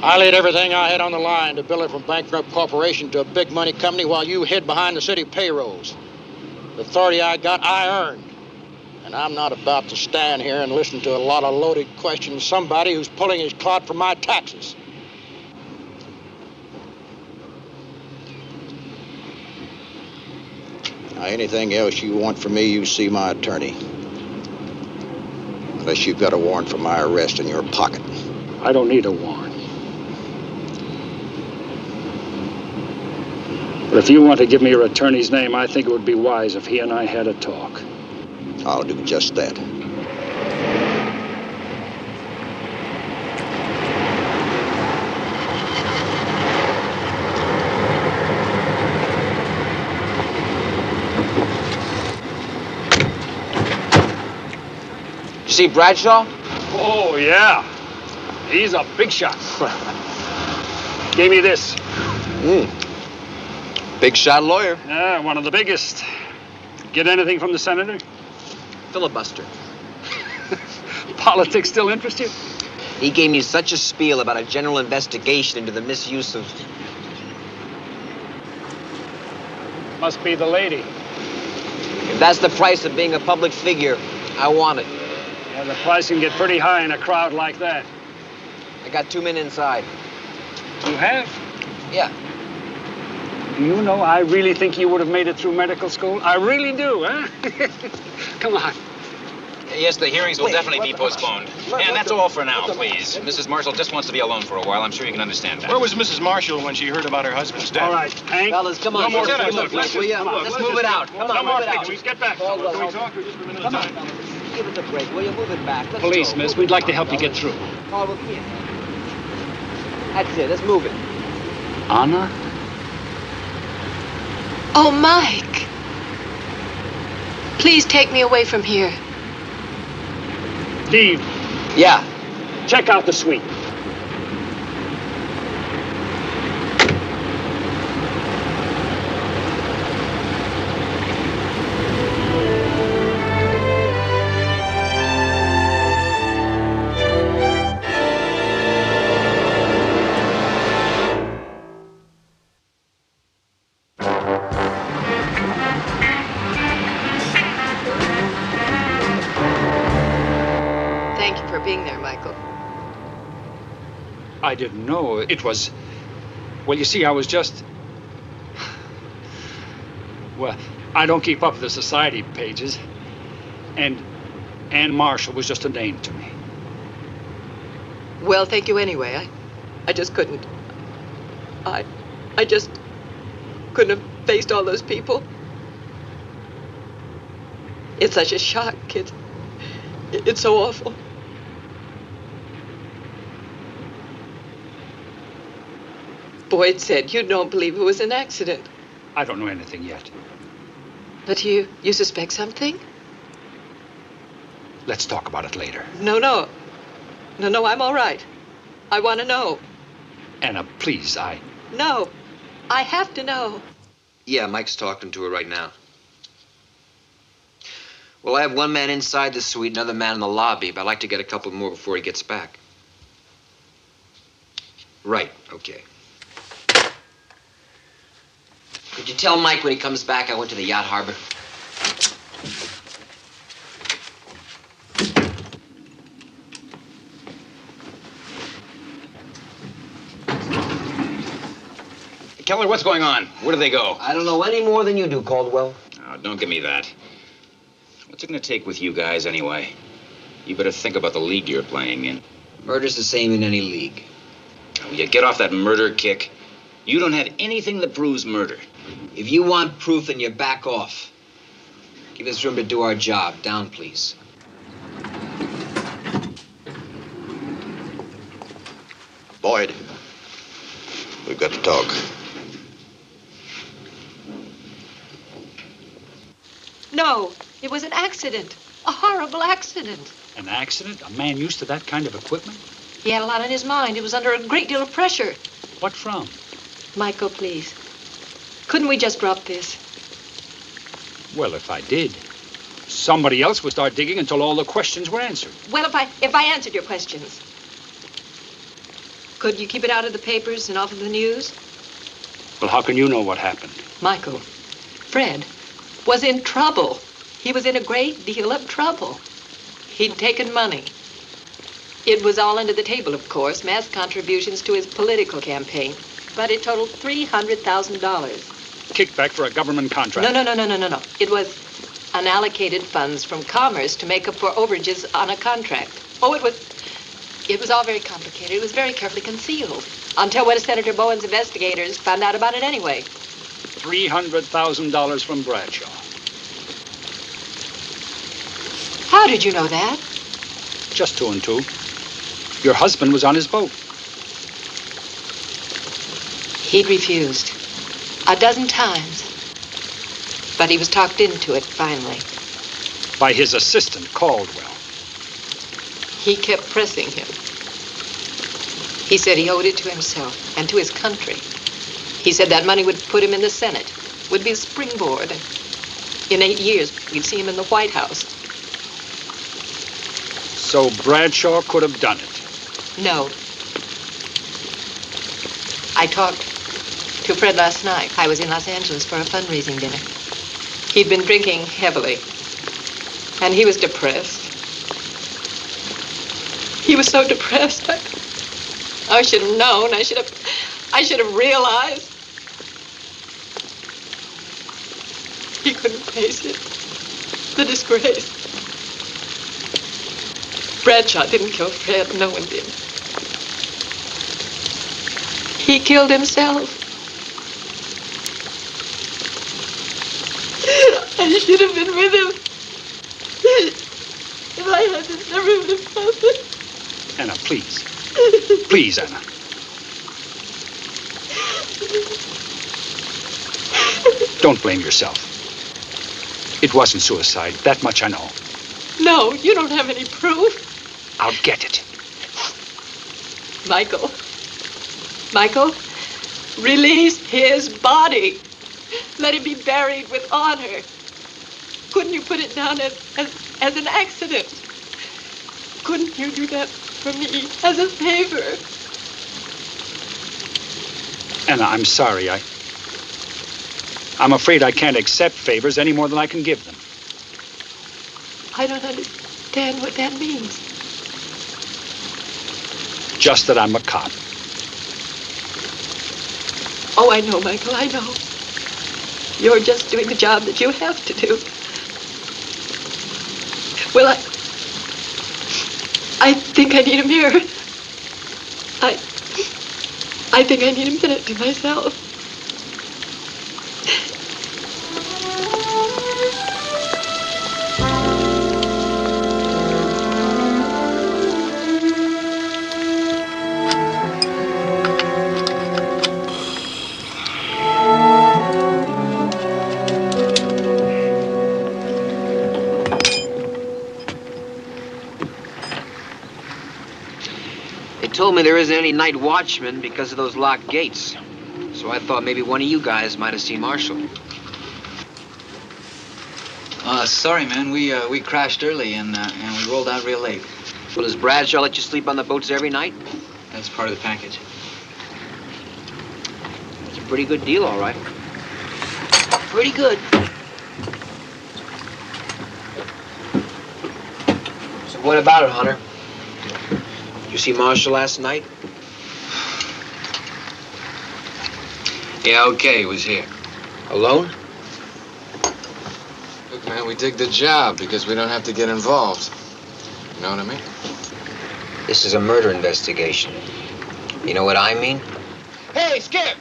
I laid everything I had on the line to build it from bankrupt corporation to a big money company while you hid behind the city payrolls. The authority I got, I earned. And I'm not about to stand here and listen to a lot of loaded questions of somebody who's pulling his clod from my taxes. Now, anything else you want from me, you see my attorney. Unless you've got a warrant for my arrest in your pocket. I don't need a warrant. But if you want to give me your attorney's name, I think it would be wise if he and I had a talk. I'll do just that. You see Bradshaw? Oh, yeah. He's a big shot. Gave me this. Big shot lawyer. Yeah, one of the biggest. Get anything from the senator? Filibuster. Politics still interest you? He gave me such a spiel about a general investigation into the misuse of... Must be the lady. If that's the price of being a public figure, I want it. Yeah, the price can get pretty high in a crowd like that. I got 2 men inside. You have? Yeah. Do you know, I really think you would have made it through medical school. I really do, huh? Come on. Yes, the hearings will definitely be postponed. And that's all for now, please. Mrs. Marshall just wants to be alone for a while. I'm sure you can understand that. Where was Mrs. Marshall when she heard about her husband's death? All right, Hank. Fellas, come on. No more Let's pictures. will ya? Let's move it out. Come on, move it out. Pictures. Get back. Caldwell, Can we talk for just a minute? Come on, fellas. Give it a break, will you? Move it back. Let's Police, go. miss, Move we'd it like to back, help you get fellas. through. Caldwell, come here. That's it. Let's move it. Anna? Oh, Mike. Please take me away from here. Steve. Yeah. Check out the suite. being there, Michael. I didn't know. It was... Well, you see, I was just... Well, I don't keep up with the society pages. And Ann Marshall was just a name to me. Well, thank you anyway. I just couldn't. I just couldn't have faced all those people. It's such a shock. It's so awful. Boyd said you don't believe it was an accident. I don't know anything yet. But you suspect something? Let's talk about it later. No, I'm all right. I want to know. Anna, please, No, I have to know. Yeah, Mike's talking to her right now. Well, I have one man inside the suite, another man in the lobby, but I'd like to get a couple more before he gets back. Right, okay. Could you tell Mike when he comes back I went to the yacht harbor? Keller, what's going on? Where do they go? I don't know any more than you do, Caldwell. Oh, don't give me that. What's it going to take with you guys anyway? You better think about the league you're playing in. Murder's the same in any league. Will you get off that murder kick? You don't have anything that proves murder. If you want proof, then you back off. Give us room to do our job. Down, please. Boyd, we've got to talk. No, it was an accident. A horrible accident. An accident? A man used to that kind of equipment? He had a lot on his mind. He was under a great deal of pressure. What from? Michael, please. Couldn't we just drop this? Well, if I did, somebody else would start digging until all the questions were answered. Well, if I answered your questions, could you keep it out of the papers and off of the news? Well, how can you know what happened? Michael, Fred was in trouble. He was in a great deal of trouble. He'd taken money. It was all under the table, of course, mass contributions to his political campaign. But it totaled $300,000. Kickback for a government contract? No. It was unallocated funds from Commerce to make up for overages on a contract. Oh, it was all very complicated. It was very carefully concealed. Until one of Senator Bowen's investigators found out about it anyway. $300,000 from Bradshaw. How did you know that? Just 2 and 2. Your husband was on his boat. He'd refused 12 times. But he was talked into it finally. By his assistant, Caldwell. He kept pressing him. He said he owed it to himself and to his country. He said that money would put him in the Senate, would be a springboard. In 8 years, we'd see him in the White House. So Bradshaw could have done it? No. I talked to Fred last night. I was in Los Angeles for a fundraising dinner. He'd been drinking heavily, and he was depressed. He was so depressed. I should have known. I should have realized. He couldn't face it. The disgrace. Bradshaw didn't kill Fred. No one did. He killed himself. I should have been with him. If I had, this never would have happened. Anna, please. Please, Anna. Don't blame yourself. It wasn't suicide. That much I know. No, you don't have any proof. I'll get it. Michael, release his body. Let it be buried with honor. Couldn't you put it down as an accident? Couldn't you do that for me as a favor? Anna, I'm sorry. I'm afraid I can't accept favors any more than I can give them. I don't understand what that means. just that I'm a cop. Oh, I know, Michael, I know. You're just doing the job that you have to do. Well, I think I need a mirror. I think I need a minute to myself. They told me there isn't any night watchman because of those locked gates. So I thought maybe one of you guys might have seen Marshall. Sorry, man. We crashed early and we rolled out real late. Well, does Bradshaw let you sleep on the boats every night? That's part of the package. It's a pretty good deal, all right. Pretty good. So what about it, Hunter? Did you see Marshall last night? Yeah, okay, he was here. Alone? Look, man, we dig the job because we don't have to get involved. You know what I mean? This is a murder investigation. You know what I mean? Hey, Skip!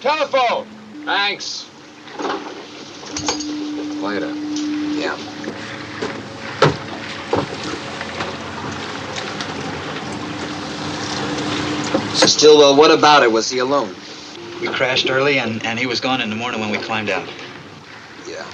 Telephone! Thanks. Later. Yeah. So Stillwell, what about it? Was he alone? We crashed early and he was gone in the morning when we climbed out. Yeah.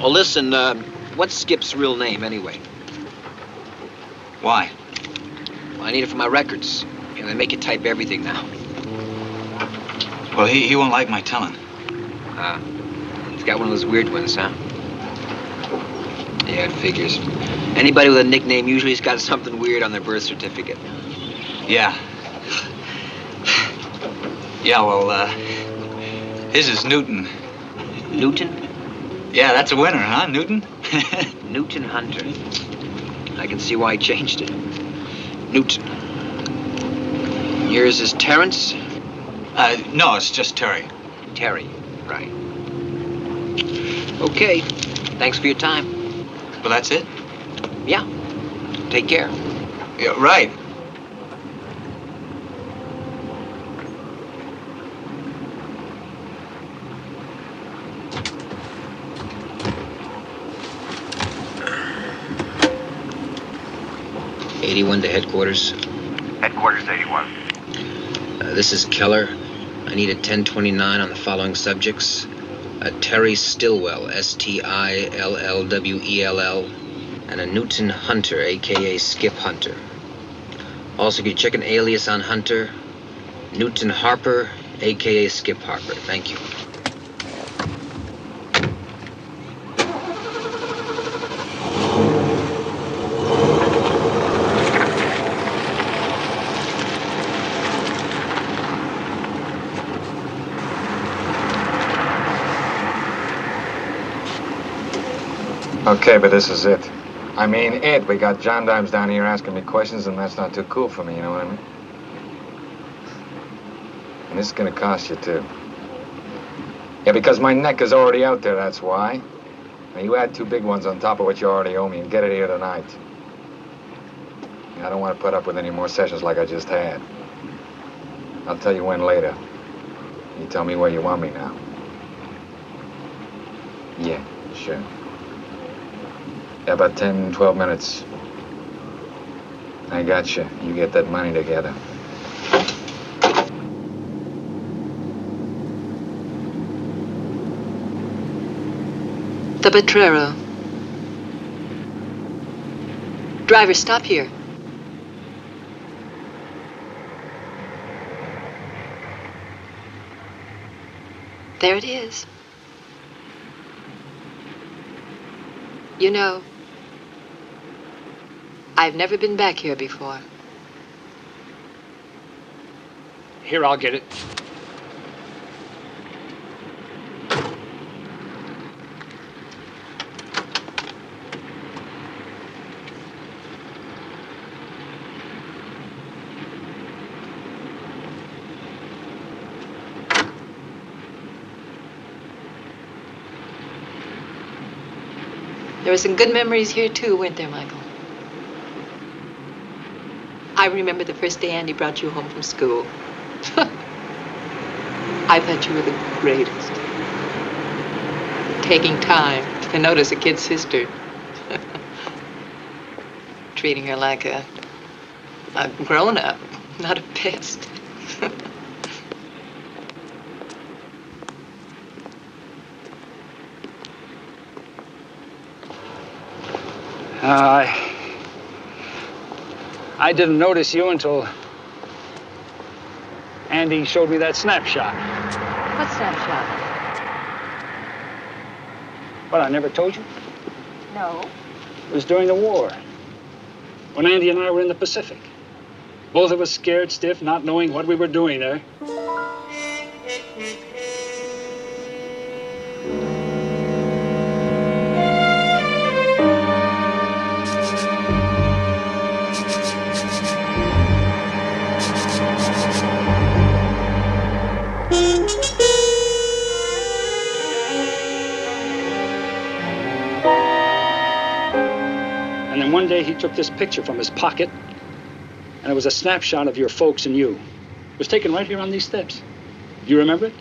Oh, listen, what's Skip's real name, anyway? Why? Well, I need it for my records. You know, they make you type everything now. Well, he won't like my telling. He's got one of those weird ones, huh? Yeah, it figures. Anybody with a nickname usually has got something weird on their birth certificate. Yeah. Yeah, well, his is Newton. Newton? Yeah, that's a winner, huh, Newton? Newton Hunter. I can see why he changed it. Newton. Yours is Terrence? No, it's just Terry. Terry, right. Okay. Thanks for your time. Well, that's it? Yeah. Take care. Yeah, right. '81 to headquarters. Headquarters 81. This is Keller. I need a 1029 on the following subjects. Terry Stillwell, Stillwell, and a Newton Hunter, a.k.a. Skip Hunter. Also, could you check an alias on Hunter? Newton Harper, a.k.a. Skip Harper. Thank you. Okay, but this is it. I mean, we got gendarmes down here asking me questions, and that's not too cool for me, you know what I mean? And this is gonna cost you, too. Yeah, because my neck is already out there, that's why. Now, you add 2 big ones on top of what you already owe me and get it here tonight. I don't want to put up with any more sessions like I just had. I'll tell you when later. You tell me where you want me now. Yeah, sure. Yeah, about 10, 12 minutes. I got you. You get that money together. The Potrero. Driver, stop here. There it is. You know, I've never been back here before. Here, I'll get it. There were some good memories here, too, weren't there, Michael? I remember the first day Andy brought you home from school. I thought you were the greatest. Taking time to notice a kid sister. Treating her like a grown-up, not a pest. I didn't notice you until Andy showed me that snapshot. What snapshot? What, I never told you? No. It was during the war, when Andy and I were in the Pacific. Both of us scared stiff, not knowing what we were doing there. And then one day he took this picture from his pocket, and it was a snapshot of your folks and you. It was taken right here on these steps. Do you remember it?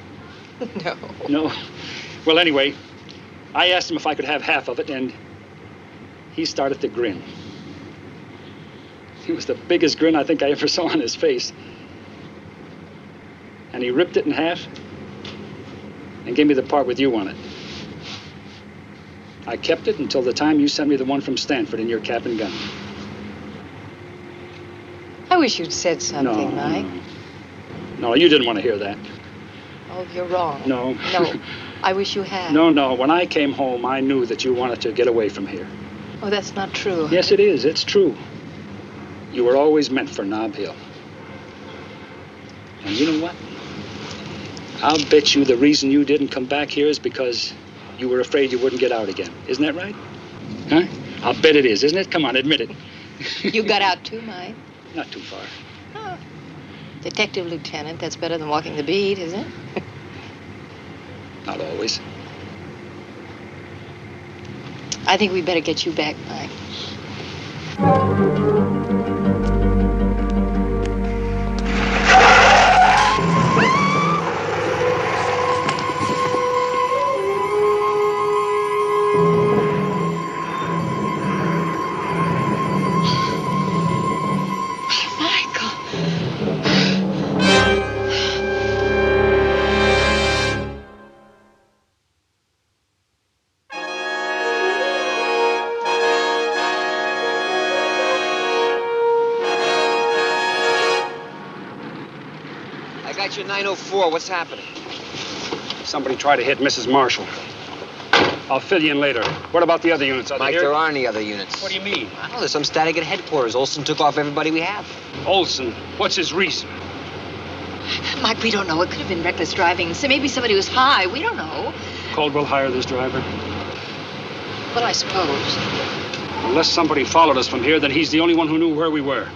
No. No? Well, anyway, I asked him if I could have half of it, and he started to grin. It was the biggest grin I think I ever saw on his face. And he ripped it in half and gave me the part with you on it. I kept it until the time you sent me the one from Stanford in your cap and gun. I wish you'd said something, Mike. No, you didn't want to hear that. Oh, you're wrong. No. No, I wish you had. No. When I came home, I knew that you wanted to get away from here. Oh, that's not true. Yes, it is. It's true. You were always meant for Nob Hill. And you know what? I'll bet you the reason you didn't come back here is because you were afraid you wouldn't get out again. Isn't that right? Huh? I'll bet it is, isn't it? Come on, admit it. You got out too, Mike. Not too far. Oh. Detective lieutenant, that's better than walking the beat, isn't it? Not always. I think we better get you back, Mike. I got your 904. What's happening? Somebody tried to hit Mrs. Marshall. I'll fill you in later. What about the other units? Are they Mike, here? there aren't any other units. What do you mean? I don't know. There's some static at headquarters. Olson took off everybody we have. Olson? What's his reason? Mike, we don't know. It could have been reckless driving. So maybe somebody was high. We don't know. Caldwell hired this driver? Well, I suppose. Unless somebody followed us from here, then he's the only one who knew where we were.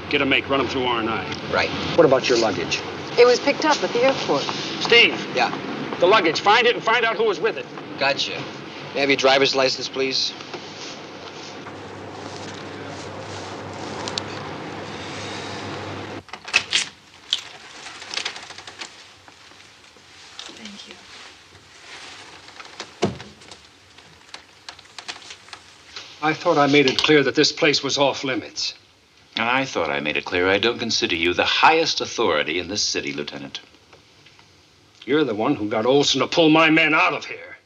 Get a make, run him through R&I. Right. What about your luggage? It was picked up at the airport. Steve. Yeah. The luggage. Find it and find out who was with it. Gotcha. May I have your driver's license, please? Thank you. I thought I made it clear that this place was off limits. And I thought I made it clear I don't consider you the highest authority in this city, Lieutenant. You're the one who got Olson to pull my men out of here.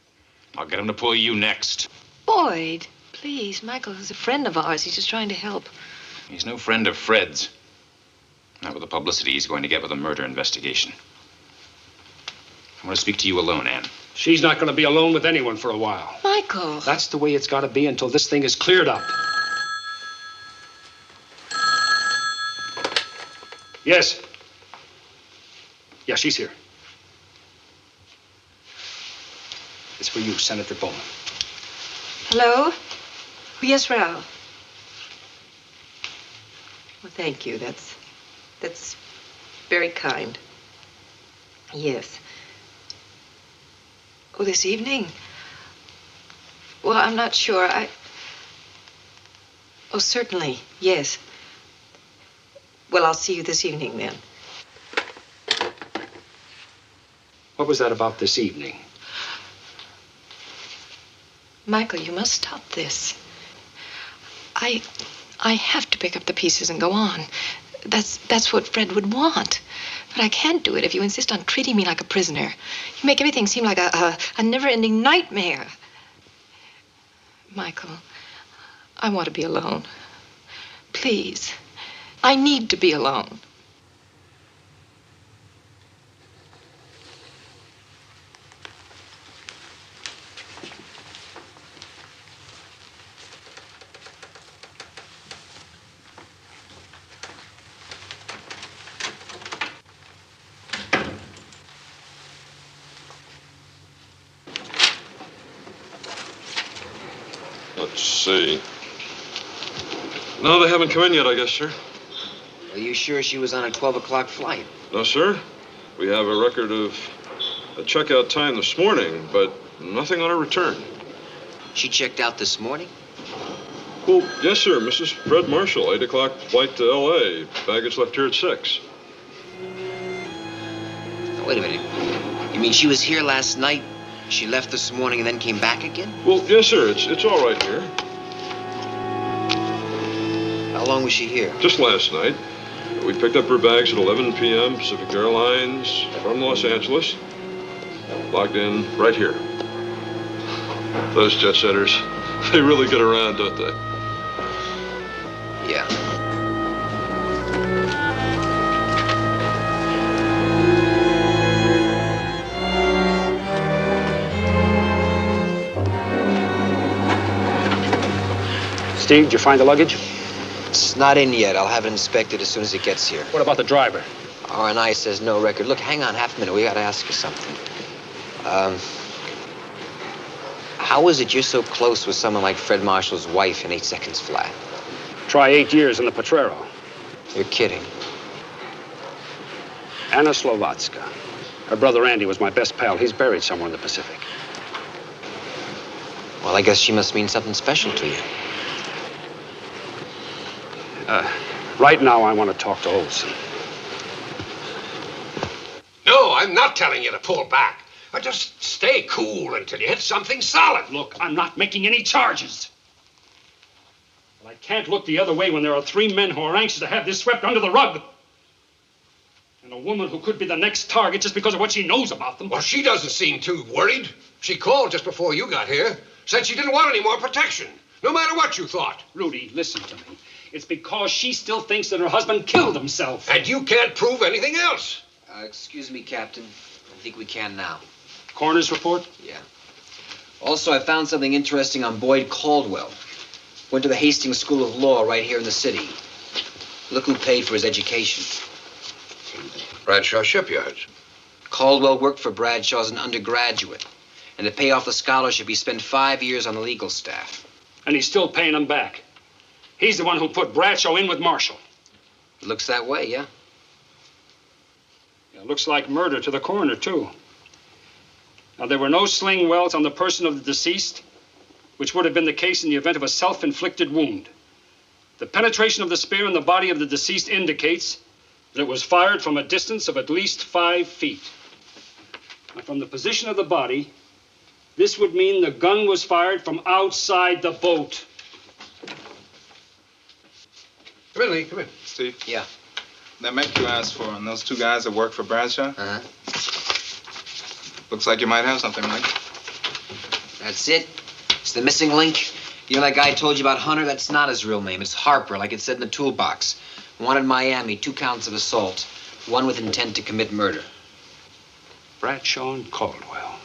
I'll get him to pull you next. Boyd, please. Michael is a friend of ours. He's just trying to help. He's no friend of Fred's. Not with the publicity he's going to get with a murder investigation. I want to speak to you alone, Anne. She's not going to be alone with anyone for a while. Michael. That's the way it's got to be until this thing is cleared up. Yes. Yeah, she's here. It's for you, Senator Bowman. Hello? Yes, Ralph. Well, thank you. That's very kind. Yes. Oh, this evening? Well, I'm not sure. Oh, certainly. Yes. Well, I'll see you this evening then. What was that about this evening? Michael, you must stop this. I have to pick up the pieces and go on. That's what Fred would want. But I can't do it if you insist on treating me like a prisoner. You make everything seem like a never-ending nightmare. Michael, I want to be alone. Please. I need to be alone. Let's see. No, they haven't come in yet, I guess, sir. Are you sure she was on a 12 o'clock flight? No, sir. We have a record of a checkout time this morning, but nothing on her return. She checked out this morning? Well, yes, sir. Mrs. Fred Marshall, 8 o'clock flight to L.A. Baggage left here at 6. Oh, wait a minute. You mean she was here last night, she left this morning, and then came back again? Well, yes, sir. It's all right here. How long was she here? Just last night. We picked up her bags at 11 p.m. Pacific Airlines from Los Angeles. Logged in right here. Those jet setters, they really get around, don't they? Yeah. Steve, did you find the luggage? It's not in yet. I'll have it inspected as soon as it gets here. What about the driver? R&I says no record. Look, hang on half a minute. We gotta ask you something. How is it you're so close with someone like Fred Marshall's wife in 8 seconds flat? Try 8 years in the Potrero. You're kidding. Anna Slovatska. Her brother Andy was my best pal. He's buried somewhere in the Pacific. Well, I guess she must mean something special to you. Right now, I want to talk to Olson. No, I'm not telling you to pull back. Just stay cool until you hit something solid. Look, I'm not making any charges. But I can't look the other way when there are 3 men who are anxious to have this swept under the rug. And a woman who could be the next target just because of what she knows about them. Well, she doesn't seem too worried. She called just before you got here. Said she didn't want any more protection, no matter what you thought. Rudy, listen to me. It's because she still thinks that her husband killed himself. And you can't prove anything else. Excuse me, Captain. I think we can now. Coroner's report? Yeah. Also, I found something interesting on Boyd Caldwell. Went to the Hastings School of Law right here in the city. Look who paid for his education. Bradshaw Shipyards. Caldwell worked for Bradshaw as an undergraduate. And to pay off the scholarship, he spent 5 years on the legal staff. And he's still paying him back. He's the one who put Bradshaw in with Marshall. It looks that way, yeah? It looks like murder to the coroner, too. Now, there were no sling welts on the person of the deceased, which would have been the case in the event of a self-inflicted wound. The penetration of the spear in the body of the deceased indicates that it was fired from a distance of at least 5 feet. Now, from the position of the body, this would mean the gun was fired from outside the boat. Come in, Lee. Come in. Steve? Yeah. That mech you asked for and those 2 guys that work for Bradshaw? Uh-huh. Looks like you might have something, Mike. That's it? It's the missing link? You know that guy I told you about, Hunter? That's not his real name. It's Harper, like it said in the toolbox. Wanted Miami, 2 counts of assault. 1 with intent to commit murder. Bradshaw and Caldwell.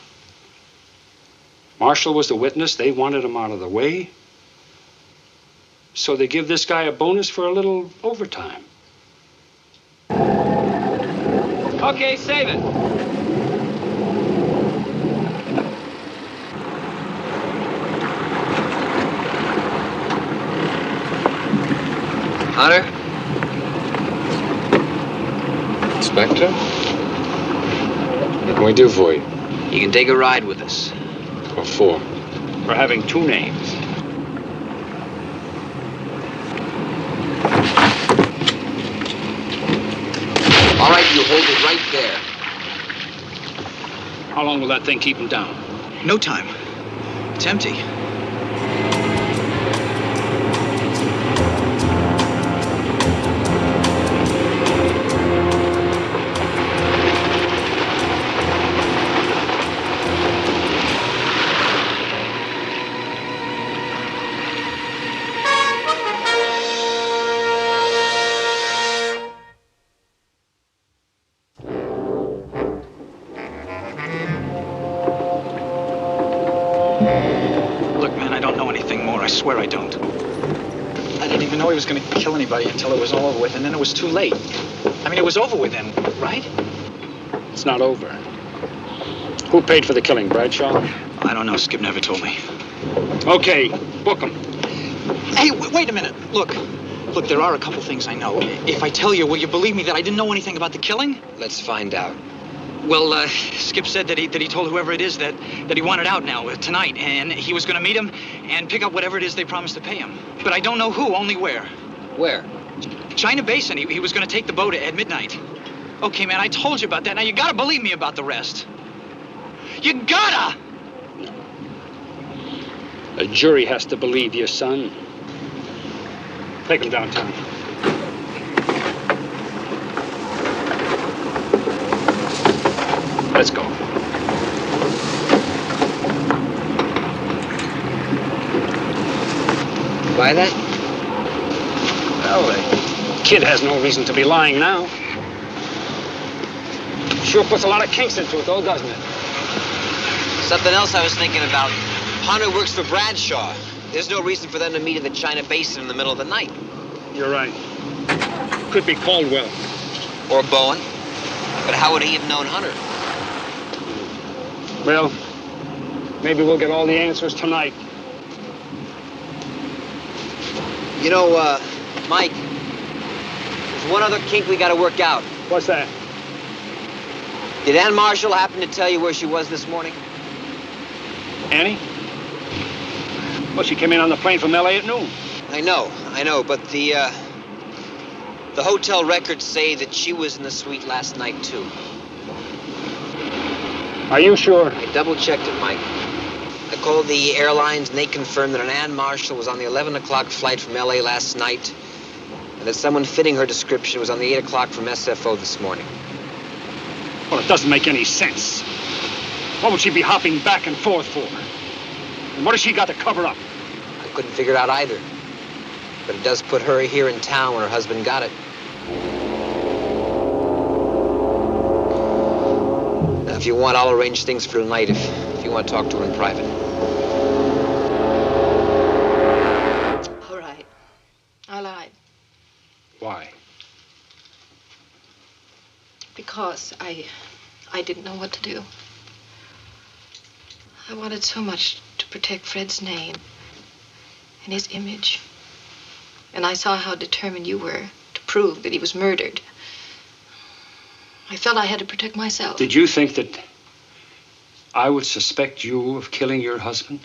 Marshall was the witness. They wanted him out of the way. So they give this guy a bonus for a little overtime. Okay, save it. Hunter? Inspector? What can we do for you? You can take a ride with us. What for? For having two names. All right, you hold it right there. How long will that thing keep him down? No time. It's empty. Look, man, I don't know anything more. I swear I don't. I didn't even know he was going to kill anybody until it was all over with, and then it was too late. I mean, it was over with then, right? It's not over. Who paid for the killing, Bradshaw? I don't know. Skip never told me. Okay, book him. Hey, wait a minute. Look, there are a couple things I know. If I tell you, will you believe me that I didn't know anything about the killing? Let's find out. Well, Skip said that he told whoever it is that he wanted out now, tonight, and he was going to meet him and pick up whatever it is they promised to pay him. But I don't know who, only where. Where? China Basin. He was going to take the boat at midnight. Okay, man, I told you about that. Now you got to believe me about the rest. You gotta! A jury has to believe you, son. Take him downtown. Let's go. Buy that? Well, the kid has no reason to be lying now. Sure puts a lot of kinks into it, though, doesn't it? Something else I was thinking about. Hunter works for Bradshaw. There's no reason for them to meet in the China Basin in the middle of the night. You're right. Could be Caldwell. Or Bowen. But how would he have known Hunter? Well, maybe we'll get all the answers tonight. You know, Mike, there's one other kink we gotta work out. What's that? Did Ann Marshall happen to tell you where she was this morning? Annie? Well, she came in on the plane from L.A. at noon. I know, but the hotel records say that she was in the suite last night, too. Are you sure? I double-checked it, Mike. I called the airlines, and they confirmed that an Ann Marshall was on the 11 o'clock flight from L.A. last night, and that someone fitting her description was on the 8 o'clock from SFO this morning. Well, it doesn't make any sense. What would she be hopping back and forth for? And what has she got to cover up? I couldn't figure it out either. But it does put her here in town when her husband got it. Now, if you want, I'll arrange things for tonight if you want to talk to her in private. All right. I lied. Why? Because I didn't know what to do. I wanted so much to protect Fred's name and his image. And I saw how determined you were to prove that he was murdered. I felt I had to protect myself. Did you think that I would suspect you of killing your husband?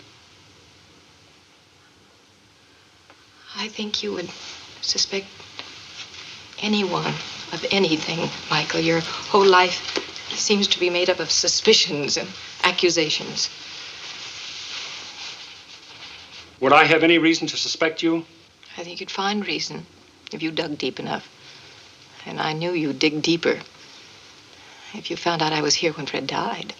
I think you would suspect anyone of anything, Michael. Your whole life seems to be made up of suspicions and accusations. Would I have any reason to suspect you? I think you'd find reason if you dug deep enough. And I knew you'd dig deeper if you found out I was here when Fred died.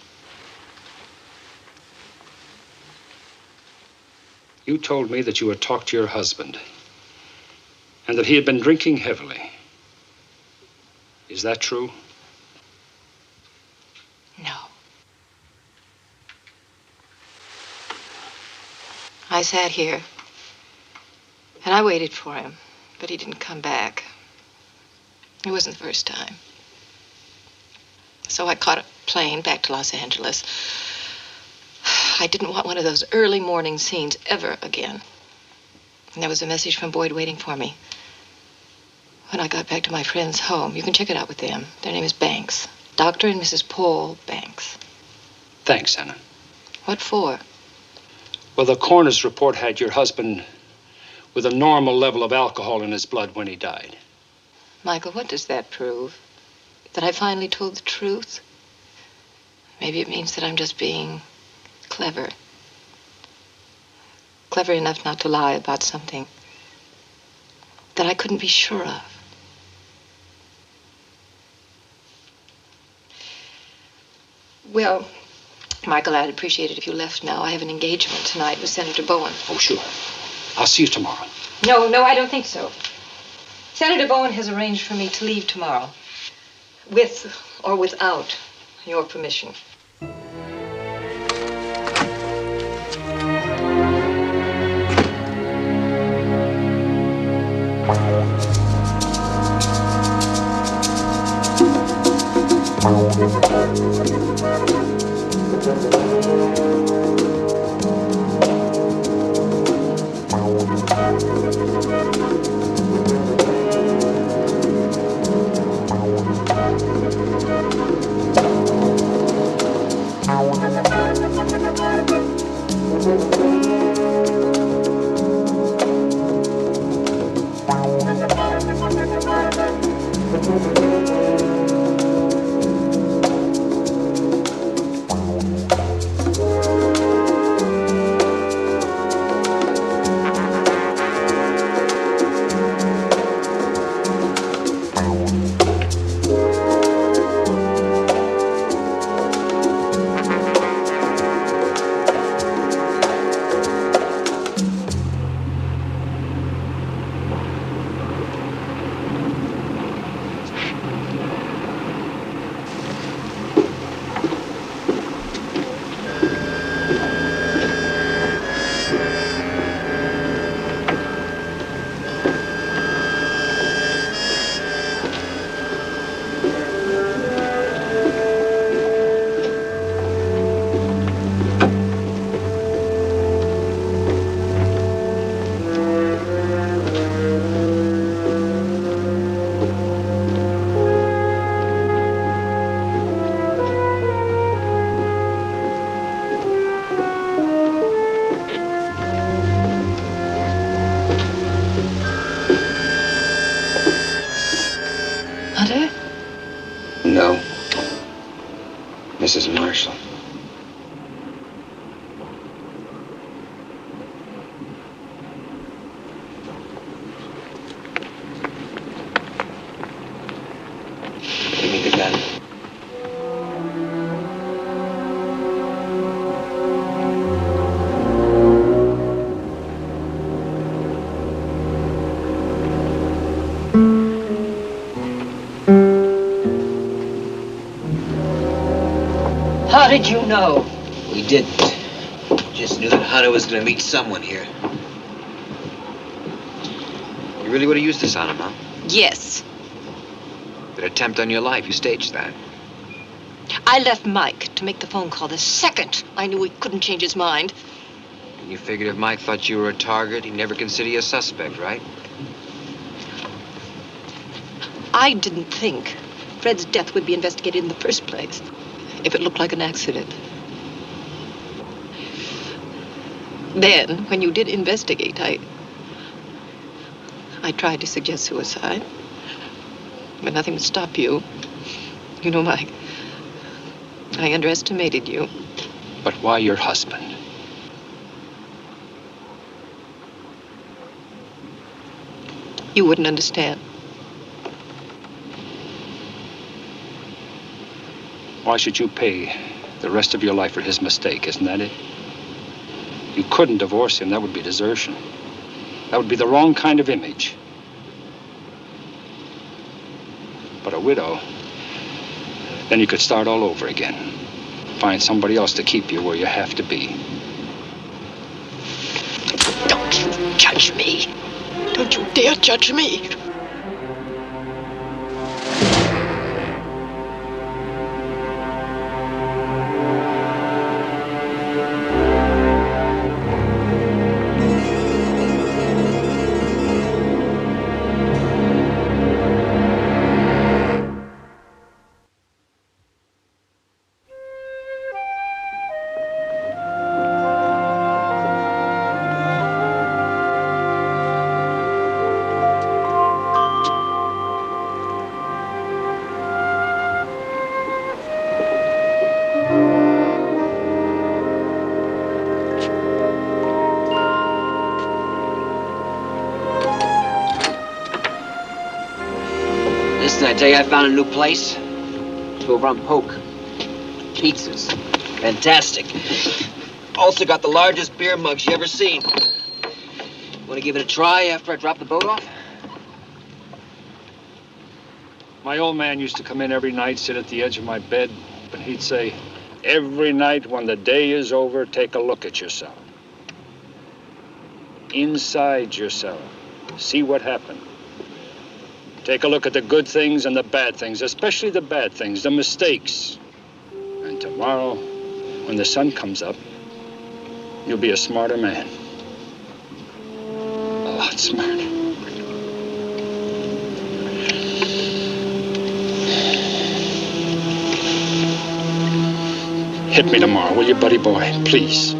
You told me that you had talked to your husband and that he had been drinking heavily. Is that true? No. I sat here and I waited for him, but he didn't come back. It wasn't the first time. So I caught a plane back to Los Angeles. I didn't want one of those early morning scenes ever again. And there was a message from Boyd waiting for me. When I got back to my friend's home, you can check it out with them. Their name is Banks. Dr. and Mrs. Paul Banks. Thanks, Anna. What for? Well, the coroner's report had your husband with a normal level of alcohol in his blood when he died. Michael, what does that prove? That I finally told the truth? Maybe it means that I'm just being clever. Clever enough not to lie about something that I couldn't be sure of. Well, Michael, I'd appreciate it if you left now. I have an engagement tonight with Senator Bowen. Oh, sure. I'll see you tomorrow. No, I don't think so. Senator Bowen has arranged for me to leave tomorrow. With or without your permission. Hunter? No. Mrs. Marshall. Give me the gun. How did you know? We didn't. Just knew that Hunter was going to meet someone here. You really would have used this on him, huh? Yes. That attempt on your life, you staged that. I left Mike to make the phone call the second I knew he couldn't change his mind. And you figured if Mike thought you were a target, he'd never consider you a suspect, right? I didn't think Fred's death would be investigated in the first place if it looked like an accident. Then, when you did investigate, I tried to suggest suicide. But nothing would stop you. You know, Mike, I underestimated you. But why your husband? You wouldn't understand. Why should you pay the rest of your life for his mistake? Isn't that it? You couldn't divorce him. That would be desertion. That would be the wrong kind of image. But a widow, then you could start all over again. Find somebody else to keep you where you have to be. Don't you judge me. Don't you dare judge me. Listen, I tell you, I found a new place. It's over on Polk. Pizzas. Fantastic. Also got the largest beer mugs you ever seen. Want to give it a try after I drop the boat off? My old man used to come in every night, sit at the edge of my bed, and he'd say, every night when the day is over, take a look at yourself. Inside yourself. See what happened. Take a look at the good things and the bad things, especially the bad things, the mistakes. And tomorrow, when the sun comes up, you'll be a smarter man. A lot smarter. Hit me tomorrow, will you, buddy boy? Please.